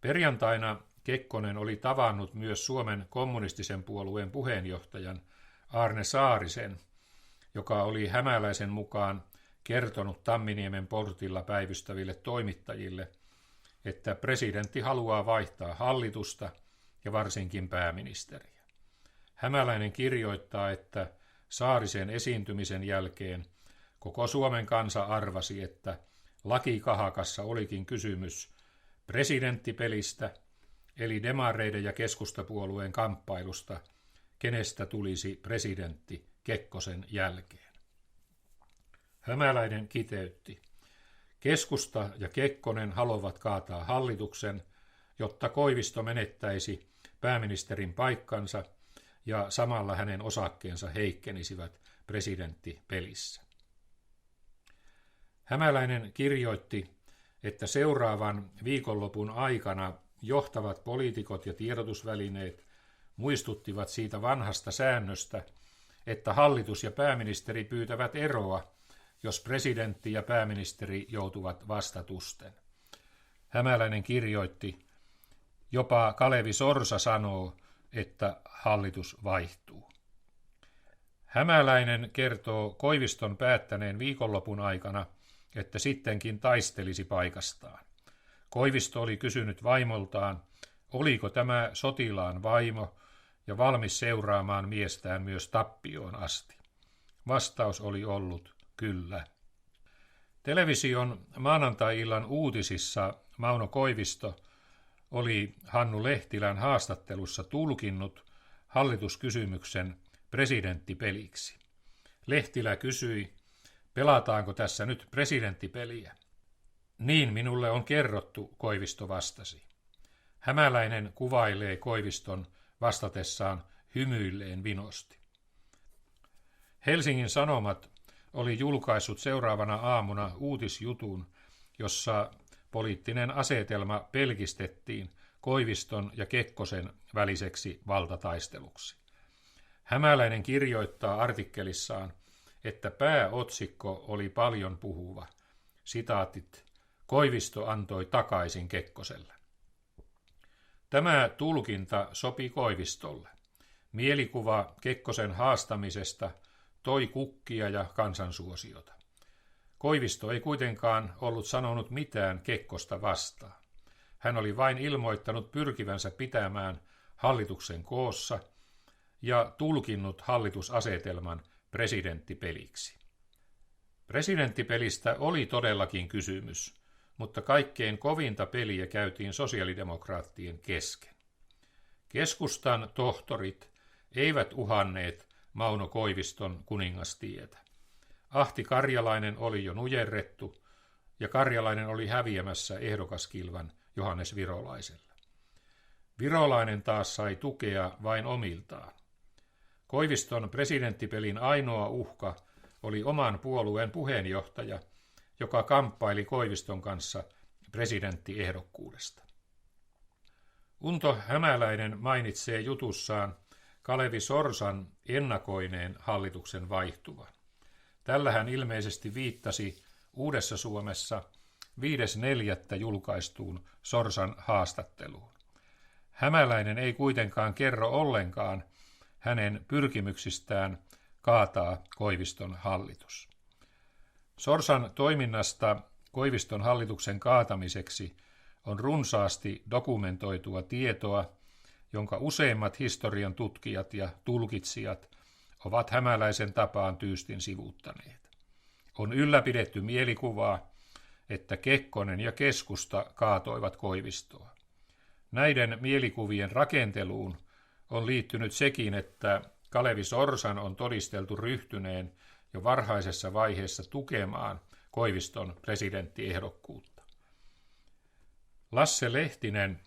Perjantaina Kekkonen oli tavannut myös Suomen kommunistisen puolueen puheenjohtajan Arne Saarisen, joka oli Hämäläisen mukaan kertonut Tamminiemen portilla päivystäville toimittajille, että presidentti haluaa vaihtaa hallitusta ja varsinkin pääministeriä. Hämäläinen kirjoittaa, että Saarisen esiintymisen jälkeen koko Suomen kansa arvasi, että lakikahakassa olikin kysymys presidenttipelistä, eli demareiden ja keskustapuolueen kamppailusta, kenestä tulisi presidentti Kekkosen jälkeen. Hämäläinen kiteytti: keskusta ja Kekkonen haluavat kaataa hallituksen, jotta Koivisto menettäisi pääministerin paikkansa ja samalla hänen osakkeensa heikkenisivät presidenttipelissä. Hämäläinen kirjoitti, että seuraavan viikonlopun aikana johtavat poliitikot ja tiedotusvälineet muistuttivat siitä vanhasta säännöstä, että hallitus ja pääministeri pyytävät eroa, jos presidentti ja pääministeri joutuvat vastatusten. Hämäläinen kirjoitti, jopa Kalevi Sorsa sanoo, että hallitus vaihtuu. Hämäläinen kertoo Koiviston päättäneen viikonlopun aikana, että sittenkin taistelisi paikastaan. Koivisto oli kysynyt vaimoltaan, oliko tämä sotilaan vaimo ja valmis seuraamaan miestään myös tappioon asti. Vastaus oli ollut kyllä. Television maanantai-illan uutisissa Mauno Koivisto oli Hannu Lehtilän haastattelussa tulkinnut hallituskysymyksen presidenttipeliksi. Lehtilä kysyi, pelataanko tässä nyt presidenttipeliä? Niin minulle on kerrottu, Koivisto vastasi. Hämäläinen kuvailee Koiviston vastatessaan hymyilleen vinosti. Helsingin Sanomat oli julkaissut seuraavana aamuna uutisjutun, jossa poliittinen asetelma pelkistettiin Koiviston ja Kekkosen väliseksi valtataisteluksi. Hämäläinen kirjoittaa artikkelissaan, että pääotsikko oli paljon puhuva. Sitaatit, Koivisto antoi takaisin Kekkoselle. Tämä tulkinta sopi Koivistolle. Mielikuva Kekkosen haastamisesta toi kukkia ja kansansuosiota. Koivisto ei kuitenkaan ollut sanonut mitään Kekkosta vastaan. Hän oli vain ilmoittanut pyrkivänsä pitämään hallituksen koossa ja tulkinnut hallitusasetelman presidenttipeliksi. Presidenttipelistä oli todellakin kysymys, mutta kaikkein kovinta peliä käytiin sosiaalidemokraattien kesken. Keskustan tohtorit eivät uhanneet Mauno Koiviston kuningastietä. Ahti Karjalainen oli jo nujerrettu ja Karjalainen oli häviämässä ehdokaskilvan Johannes Virolaiselle. Virolainen taas sai tukea vain omiltaan. Koiviston presidenttipelin ainoa uhka oli oman puolueen puheenjohtaja, joka kamppaili Koiviston kanssa presidenttiehdokkuudesta. Unto Hämäläinen mainitsee jutussaan Kalevi Sorsan ennakoineen hallituksen vaihtuvan. Tällä hän ilmeisesti viittasi Uudessa Suomessa 5.4. julkaistuun Sorsan haastatteluun. Hämäläinen ei kuitenkaan kerro ollenkaan hänen pyrkimyksistään kaataa Koiviston hallitus. Sorsan toiminnasta Koiviston hallituksen kaatamiseksi on runsaasti dokumentoitua tietoa, jonka useimmat historian tutkijat ja tulkitsijat ovat Hämäläisen tapaan tyystin sivuuttaneet. On ylläpidetty mielikuvaa, että Kekkonen ja keskusta kaatoivat Koivistoa. Näiden mielikuvien rakenteluun on liittynyt sekin, että Kalevi Sorsan on todisteltu ryhtyneen jo varhaisessa vaiheessa tukemaan Koiviston presidenttiehdokkuutta. Lasse Lehtinen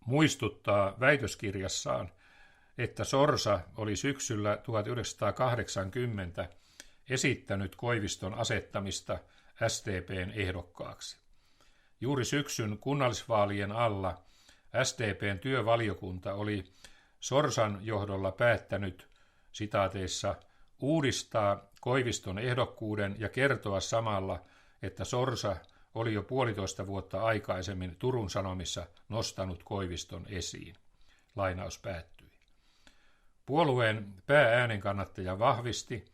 muistuttaa väitöskirjassaan, että Sorsa oli syksyllä 1980 esittänyt Koiviston asettamista SDP:n ehdokkaaksi. Juuri syksyn kunnallisvaalien alla SDP:n työvaliokunta oli Sorsan johdolla päättänyt sitaateissa uudistaa Koiviston ehdokkuuden ja kertoa samalla, että Sorsa oli jo 1,5 vuotta aikaisemmin Turun Sanomissa nostanut Koiviston esiin. Lainaus päättyi. Puolueen päääänenkannattaja vahvisti,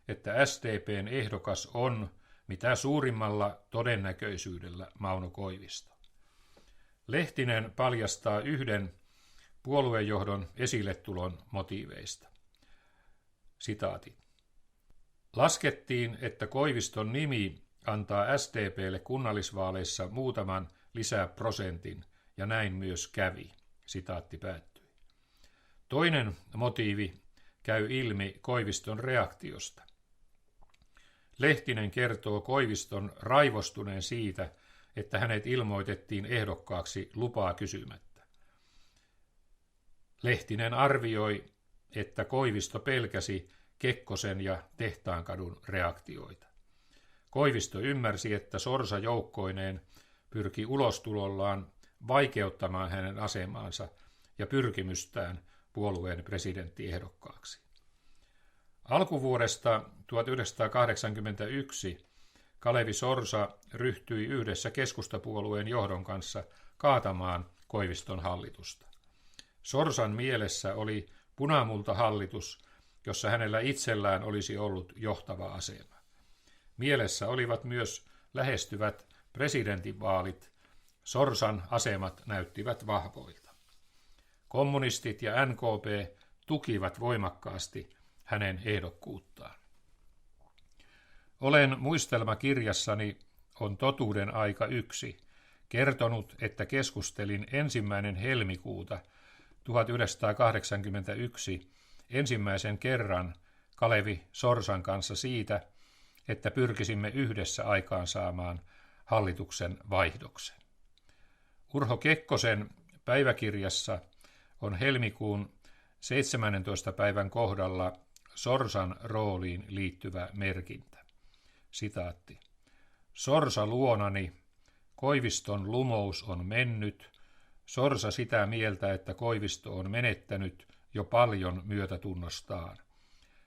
että SDP:n ehdokas on mitä suurimmalla todennäköisyydellä Mauno Koivisto. Lehtinen paljastaa yhden puoluejohdon esiletulon motiiveista. Sitaatit. Laskettiin, että Koiviston nimi antaa SDP:lle kunnallisvaaleissa muutaman lisäprosentin, ja näin myös kävi. Sitaatti päättyi. Toinen motiivi käy ilmi Koiviston reaktiosta. Lehtinen kertoo Koiviston raivostuneen siitä, että hänet ilmoitettiin ehdokkaaksi lupaa kysymättä. Lehtinen arvioi, että Koivisto pelkäsi Kekkosen ja Tehtaankadun reaktioita. Koivisto ymmärsi, että Sorsa joukkoineen pyrki ulostulollaan vaikeuttamaan hänen asemaansa ja pyrkimystään puolueen presidenttiehdokkaaksi. Alkuvuodesta 1981 Kalevi Sorsa ryhtyi yhdessä keskustapuolueen johdon kanssa kaatamaan Koiviston hallitusta. Sorsan mielessä oli punamultahallitus, jossa hänellä itsellään olisi ollut johtava asema. Mielessä olivat myös lähestyvät presidentinvaalit. Sorsan asemat näyttivät vahvoilta. Kommunistit ja NKP tukivat voimakkaasti hänen ehdokkuuttaan. Olen muistelmakirjassani On totuuden aika 1 kertonut, että keskustelin 1. helmikuuta 1981 ensimmäisen kerran Kalevi Sorsan kanssa siitä, että pyrkisimme yhdessä aikaansaamaan hallituksen vaihdoksen. Urho Kekkosen päiväkirjassa on helmikuun 17. päivän kohdalla Sorsan rooliin liittyvä merkintä. Sitaatti. Sorsa luonani, Koiviston lumous on mennyt, Sorsa sitä mieltä, että Koivisto on menettänyt jo paljon myötätunnostaan.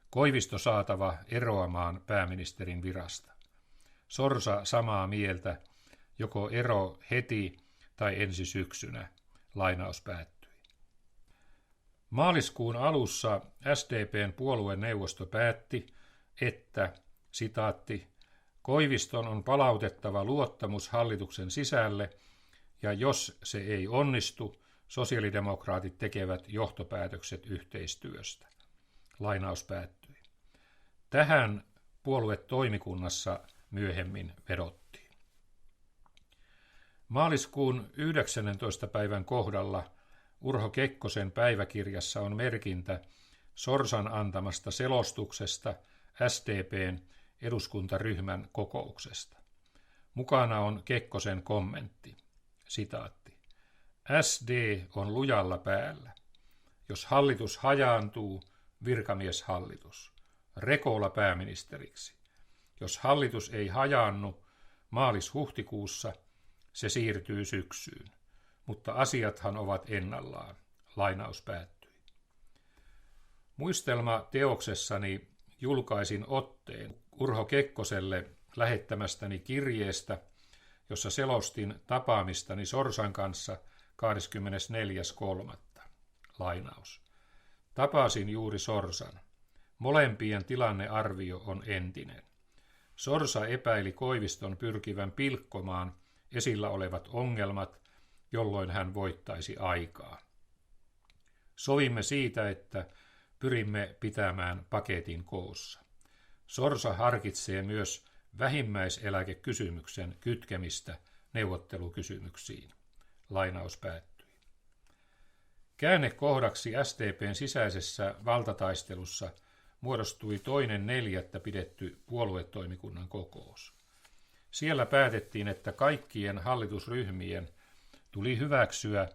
Koivisto saatava eroamaan pääministerin virasta. Sorsa samaa mieltä, joko ero heti tai ensi syksynä. Lainaus päättyi. Maaliskuun alussa SDP:n puolueneuvosto päätti, että, sitaatti, Koiviston on palautettava luottamus hallituksen sisälle, ja jos se ei onnistu, sosiaalidemokraatit tekevät johtopäätökset yhteistyöstä. Lainaus päättyi. Tähän puoluetoimikunnassa myöhemmin vedottiin. Maaliskuun 19. päivän kohdalla Urho Kekkosen päiväkirjassa on merkintä Sorsan antamasta selostuksesta SDP:n eduskuntaryhmän kokouksesta. Mukana on Kekkosen kommentti. Sitaatti. SD on lujalla päällä. Jos hallitus hajaantuu, virkamieshallitus. Rekola pääministeriksi. Jos hallitus ei hajaannu maalis-huhtikuussa, se siirtyy syksyyn. Mutta asiathan ovat ennallaan. Lainaus päättyi. Muistelmateoksessani julkaisin otteen Urho Kekkoselle lähettämästäni kirjeestä, jossa selostin tapaamistani Sorsan kanssa 24.3. Lainaus. Tapasin juuri Sorsan. Molempien tilannearvio on entinen. Sorsa epäili Koiviston pyrkivän pilkkomaan esillä olevat ongelmat, jolloin hän voittaisi aikaa. Sovimme siitä, että pyrimme pitämään paketin koossa. Sorsa harkitsee myös vähimmäiseläkekysymyksen kytkemistä neuvottelukysymyksiin. Lainaus päättyi. Käännekohdaksi SDP:n sisäisessä valtataistelussa muodostui 2.4. pidetty puoluetoimikunnan kokous. Siellä päätettiin, että kaikkien hallitusryhmien tuli hyväksyä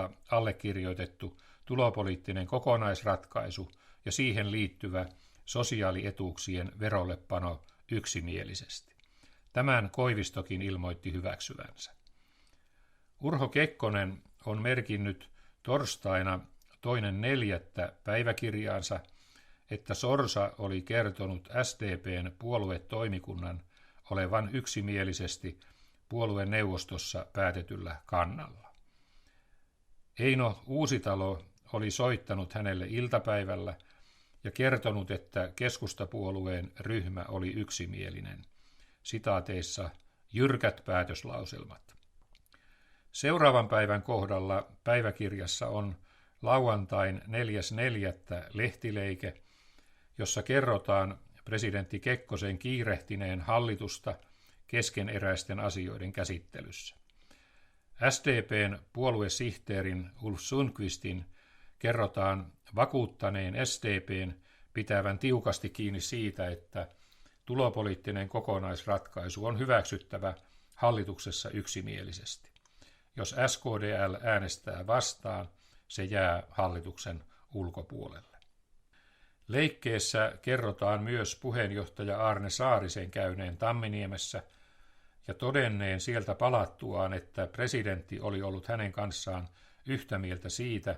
9.3. allekirjoitettu tulopoliittinen kokonaisratkaisu ja siihen liittyvä sosiaalietuuksien verollepano yksimielisesti. Tämän Koivistokin ilmoitti hyväksyvänsä. Urho Kekkonen on merkinnyt torstaina 2.4. päiväkirjaansa, että Sorsa oli kertonut SDP:n puoluetoimikunnan olevan yksimielisesti puolueneuvostossa päätetyllä kannalla. Eino Uusitalo oli soittanut hänelle iltapäivällä ja kertonut, että keskustapuolueen ryhmä oli yksimielinen. Sitaateissa jyrkät päätöslauselmat. Seuraavan päivän kohdalla päiväkirjassa on lauantain 4.4. lehtileike, jossa kerrotaan presidentti Kekkosen kiirehtineen hallitusta keskeneräisten asioiden käsittelyssä. SDP:n puoluesihteerin Ulf Sundqvistin kerrotaan vakuuttaneen SDP:n pitävän tiukasti kiinni siitä, että tulopoliittinen kokonaisratkaisu on hyväksyttävä hallituksessa yksimielisesti. Jos SKDL äänestää vastaan, se jää hallituksen ulkopuolelle. Leikkeessä kerrotaan myös puheenjohtaja Arne Saarisen käyneen Tamminiemessä ja todenneen sieltä palattuaan, että presidentti oli ollut hänen kanssaan yhtä mieltä siitä,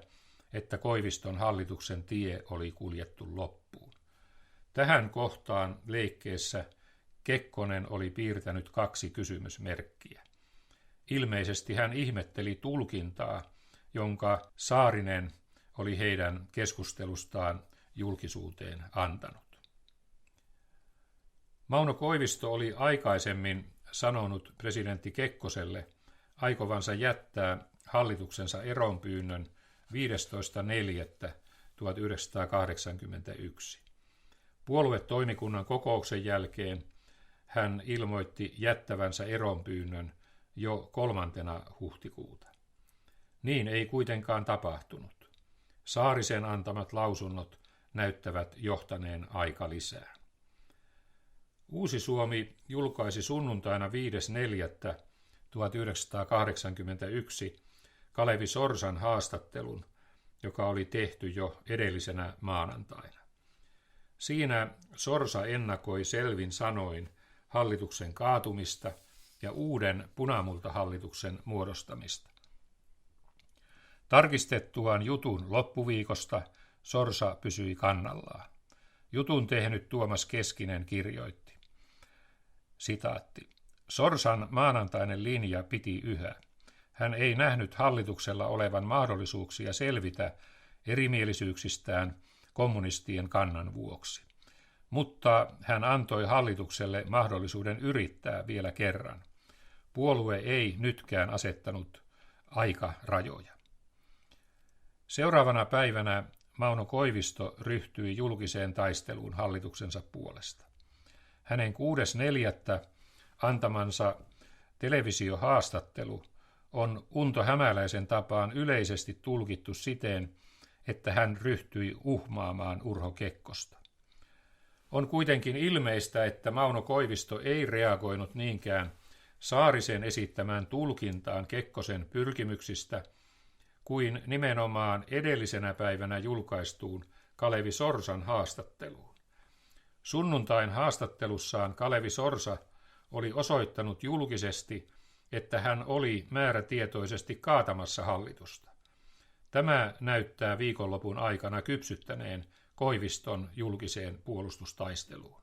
että Koiviston hallituksen tie oli kuljettu loppuun. Tähän kohtaan leikkeessä Kekkonen oli piirtänyt 2 kysymysmerkkiä. Ilmeisesti hän ihmetteli tulkintaa, jonka Saarinen oli heidän keskustelustaan julkisuuteen antanut. Mauno Koivisto oli aikaisemmin sanonut presidentti Kekkoselle aikovansa jättää hallituksensa eronpyynnön 15.4.1981. Puoluetoimikunnan kokouksen jälkeen hän ilmoitti jättävänsä eronpyynnön jo 3. huhtikuuta. Niin ei kuitenkaan tapahtunut. Saarisen antamat lausunnot näyttävät johtaneen aikalisään. Uusi Suomi julkaisi sunnuntaina 5.4.1981 Kalevi Sorsan haastattelun, joka oli tehty jo edellisenä maanantaina. Siinä Sorsa ennakoi selvin sanoin hallituksen kaatumista ja uuden punamultahallituksen muodostamista. Tarkistettuaan jutun loppuviikosta Sorsa pysyi kannallaan. Jutun tehnyt Tuomas Keskinen kirjoitti. Sitaatti. Sorsan maanantainen linja piti yhä. Hän ei nähnyt hallituksella olevan mahdollisuuksia selvitä erimielisyyksistään kommunistien kannan vuoksi. Mutta hän antoi hallitukselle mahdollisuuden yrittää vielä kerran. Puolue ei nytkään asettanut aikarajoja. Seuraavana päivänä Mauno Koivisto ryhtyi julkiseen taisteluun hallituksensa puolesta. Hänen 6.4. antamansa televisiohaastattelu on Unto Hämäläisen tapaan yleisesti tulkittu siten, että hän ryhtyi uhmaamaan Urho Kekkosta. On kuitenkin ilmeistä, että Mauno Koivisto ei reagoinut niinkään Saarisen esittämään tulkintaan Kekkosen pyrkimyksistä kuin nimenomaan edellisenä päivänä julkaistuun Kalevi Sorsan haastatteluun. Sunnuntain haastattelussaan Kalevi Sorsa oli osoittanut julkisesti, että hän oli määrätietoisesti kaatamassa hallitusta. Tämä näyttää viikonlopun aikana kypsyttäneen Koiviston julkiseen puolustustaisteluun.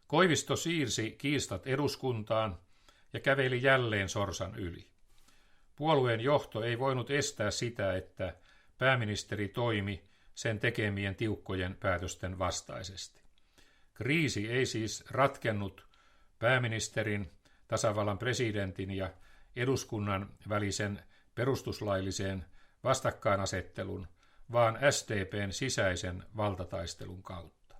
Koivisto siirsi kiistat eduskuntaan ja käveli jälleen Sorsan yli. Puolueen johto ei voinut estää sitä, että pääministeri toimi sen tekemien tiukkojen päätösten vastaisesti. Kriisi ei siis ratkennut pääministerin, tasavallan presidentin ja eduskunnan välisen perustuslaillisen vastakkainasettelun, vaan SDP:n sisäisen valtataistelun kautta.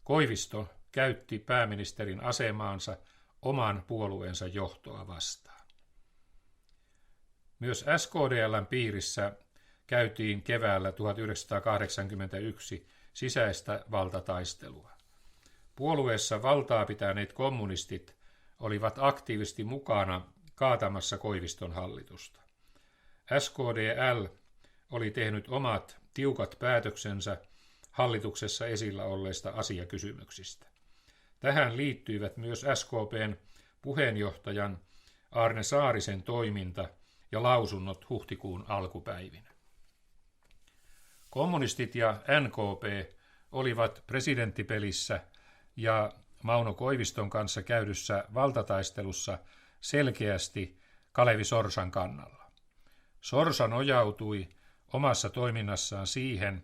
Koivisto käytti pääministerin asemaansa oman puolueensa johtoa vastaan. Myös SKDL:n piirissä käytiin keväällä 1981 sisäistä valtataistelua. Puolueessa valtaa pitäneet kommunistit olivat aktiivisesti mukana kaatamassa Koiviston hallitusta. SKDL oli tehnyt omat tiukat päätöksensä hallituksessa esillä olleista asiakysymyksistä. Tähän liittyivät myös SKP:n puheenjohtajan Arne Saarisen toiminta ja lausunnot huhtikuun alkupäivinä. Kommunistit ja NKP olivat presidenttipelissä ja Mauno Koiviston kanssa käydyssä valtataistelussa selkeästi Kalevi Sorsan kannalla. Sorsa nojautui omassa toiminnassaan siihen,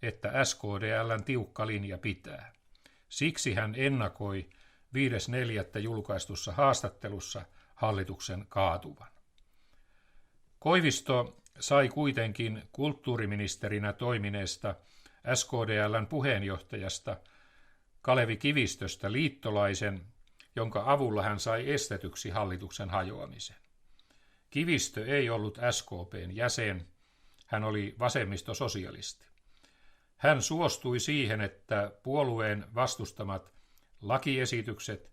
että SKDL:n tiukka linja pitää. Siksi hän ennakoi 5.4. julkaistussa haastattelussa hallituksen kaatuvan. Koivisto sai kuitenkin kulttuuriministerinä toimineesta SKDL:n puheenjohtajasta Kalevi Kivistöstä liittolaisen, jonka avulla hän sai estetyksi hallituksen hajoamisen. Kivistö ei ollut SKP:n jäsen, Hän oli vasemmistososialisti. Hän suostui siihen, että puolueen vastustamat lakiesitykset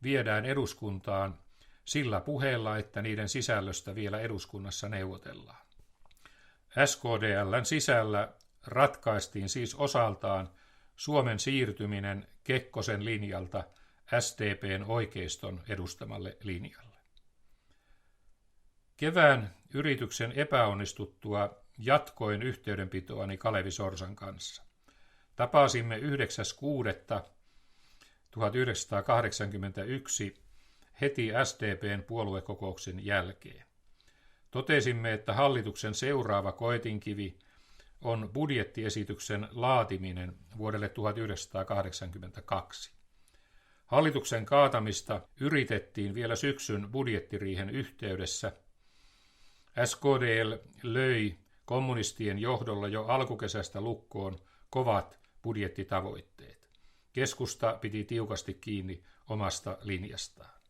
viedään eduskuntaan sillä puheella, että niiden sisällöstä vielä eduskunnassa neuvotellaan. SKDL:n sisällä ratkaistiin siis osaltaan Suomen siirtyminen Kekkosen linjalta SDP:n oikeiston edustamalle linjalle. Kevään yrityksen epäonnistuttua jatkoin yhteydenpitoani Kalevi Sorsan kanssa. Tapasimme 9.6.1981 heti SDP:n puoluekokouksen jälkeen. Totesimme, että hallituksen seuraava koetinkivi on budjettiesityksen laatiminen vuodelle 1982. Hallituksen kaatamista yritettiin vielä syksyn budjettiriihen yhteydessä. SKDL löi kommunistien johdolla jo alkukesästä lukkoon kovat budjettitavoitteet. Keskusta piti tiukasti kiinni omasta linjastaan.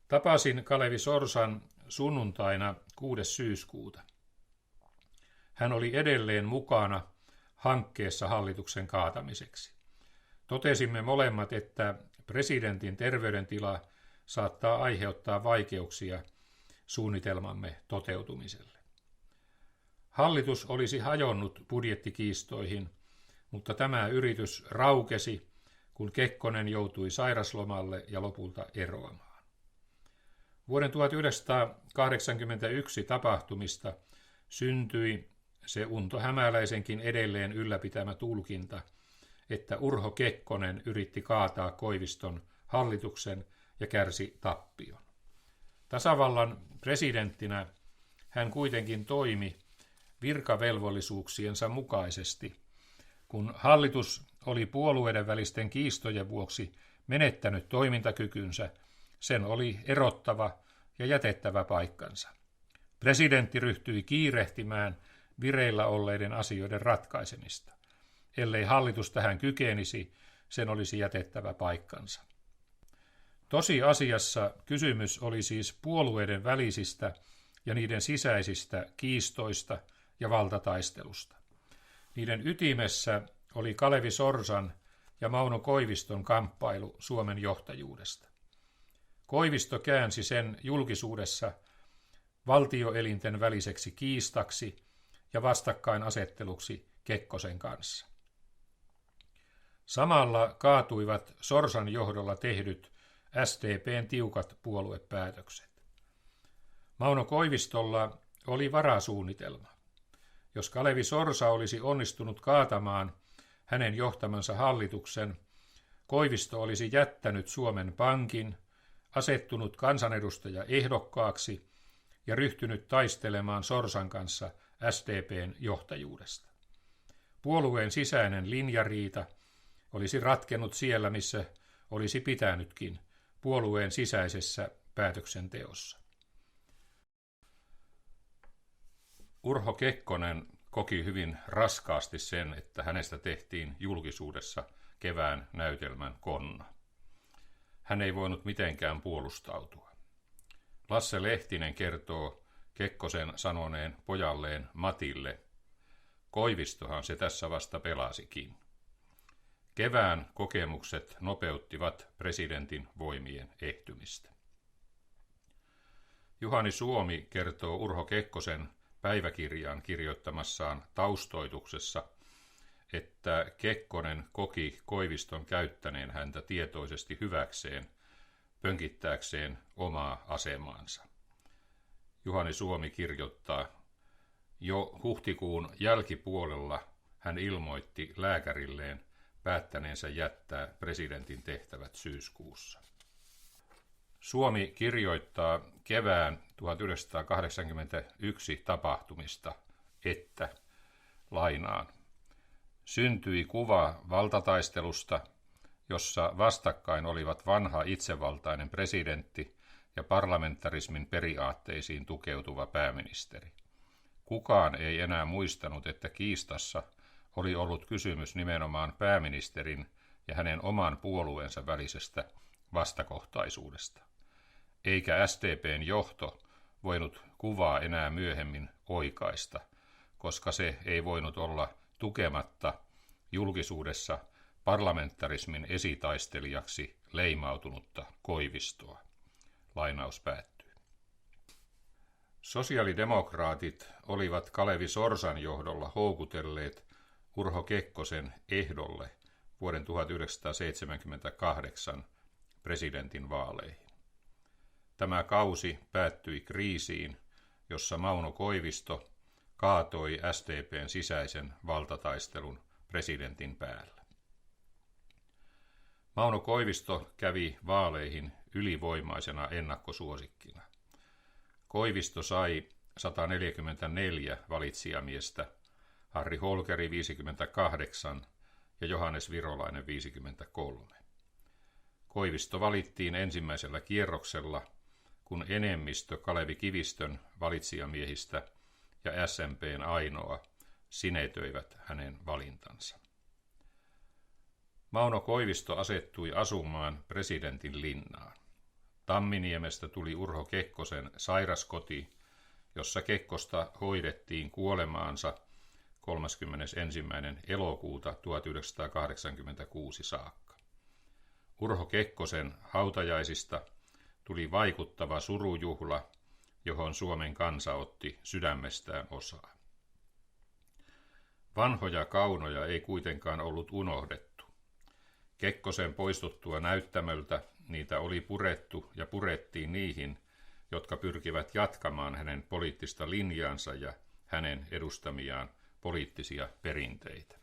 Tapasin Kalevi Sorsan sunnuntaina 6. syyskuuta. Hän oli edelleen mukana hankkeessa hallituksen kaatamiseksi. Totesimme molemmat, että presidentin terveydentila saattaa aiheuttaa vaikeuksia suunnitelmamme toteutumiselle. Hallitus olisi hajonnut budjettikiistoihin, mutta tämä yritys raukesi, kun Kekkonen joutui sairaslomalle ja lopulta eroamaan. Vuoden 1981 tapahtumista syntyi se Unto Hämäläisenkin edelleen ylläpitämä tulkinta, että Urho Kekkonen yritti kaataa Koiviston hallituksen ja kärsi tappion. Tasavallan presidenttinä hän kuitenkin toimi virkavelvollisuuksiensa mukaisesti, kun hallitus oli puolueiden välisten kiistojen vuoksi menettänyt toimintakykynsä, sen oli erottava ja jätettävä paikkansa. Presidentti ryhtyi kiirehtimään vireillä olleiden asioiden ratkaisemista. Ellei hallitus tähän kykenisi, sen olisi jätettävä paikkansa. Tosiasiassa kysymys oli siis puolueiden välisistä ja niiden sisäisistä kiistoista ja valtataistelusta. Niiden ytimessä oli Kalevi Sorsan ja Mauno Koiviston kamppailu Suomen johtajuudesta. Koivisto käänsi sen julkisuudessa valtioelinten väliseksi kiistaksi ja vastakkainasetteluksi Kekkosen kanssa. Samalla kaatuivat Sorsan johdolla tehdyt SDP:n tiukat puoluepäätökset. Mauno Koivistolla oli varasuunnitelma. Jos Kalevi Sorsa olisi onnistunut kaatamaan hänen johtamansa hallituksen, Koivisto olisi jättänyt Suomen Pankin, asettunut kansanedustajaehdokkaaksi ja ryhtynyt taistelemaan Sorsan kanssa SDP:n johtajuudesta. Puolueen sisäinen linjariita olisi ratkennut siellä, missä olisi pitänytkin, puolueen sisäisessä päätöksenteossa. Urho Kekkonen koki hyvin raskaasti sen, että hänestä tehtiin julkisuudessa kevään näytelmän konna. Hän ei voinut mitenkään puolustautua. Lasse Lehtinen kertoo Kekkosen sanoneen pojalleen Matille, Koivistohan se tässä vasta pelasikin. Kevään kokemukset nopeuttivat presidentin voimien ehtymistä. Juhani Suomi kertoo Urho Kekkosen päiväkirjaan kirjoittamassaan taustoituksessa, että Kekkonen koki Koiviston käyttäneen häntä tietoisesti hyväkseen, pönkittääkseen omaa asemaansa. Juhani Suomi kirjoittaa, jo huhtikuun jälkipuolella hän ilmoitti lääkärilleen päättäneensä jättää presidentin tehtävät syyskuussa. Suomi kirjoittaa kevään 1981 tapahtumista, että, lainaan, syntyi kuva valtataistelusta, jossa vastakkain olivat vanha itsevaltainen presidentti ja parlamentarismin periaatteisiin tukeutuva pääministeri. Kukaan ei enää muistanut, että kiistassa oli ollut kysymys nimenomaan pääministerin ja hänen oman puolueensa välisestä vastakohtaisuudesta. Eikä SDP:n johto voinut kuvaa enää myöhemmin oikaista, koska se ei voinut olla tukematta julkisuudessa parlamentarismin esitaistelijaksi leimautunutta Koivistoa. Lainaus päättyy. Sosiaalidemokraatit olivat Kalevi Sorsan johdolla houkutelleet Urho Kekkosen ehdolle vuoden 1978 presidentinvaaleihin. Tämä kausi päättyi kriisiin, jossa Mauno Koivisto kaatoi SDP:n sisäisen valtataistelun presidentin päällä. Mauno Koivisto kävi vaaleihin ylivoimaisena ennakkosuosikkina. Koivisto sai 144 valitsijamiestä, Harri Holkeri 58 ja Johannes Virolainen 53. Koivisto valittiin ensimmäisellä kierroksella, kun enemmistö Kalevi Kivistön valitsijamiehistä ja SMP:n ainoa sinetöivät hänen valintansa. Mauno Koivisto asettui asumaan presidentin linnaan. Tamminiemestä tuli Urho Kekkosen sairaskoti, jossa Kekkosta hoidettiin kuolemaansa 31. elokuuta 1986 saakka. Urho Kekkosen hautajaisista tuli vaikuttava surujuhla, johon Suomen kansa otti sydämestään osaa. Vanhoja kaunoja ei kuitenkaan ollut unohdettu. Kekkosen poistuttua näyttämöltä niitä oli purettu ja purettiin niihin, jotka pyrkivät jatkamaan hänen poliittista linjaansa ja hänen edustamiaan poliittisia perinteitä.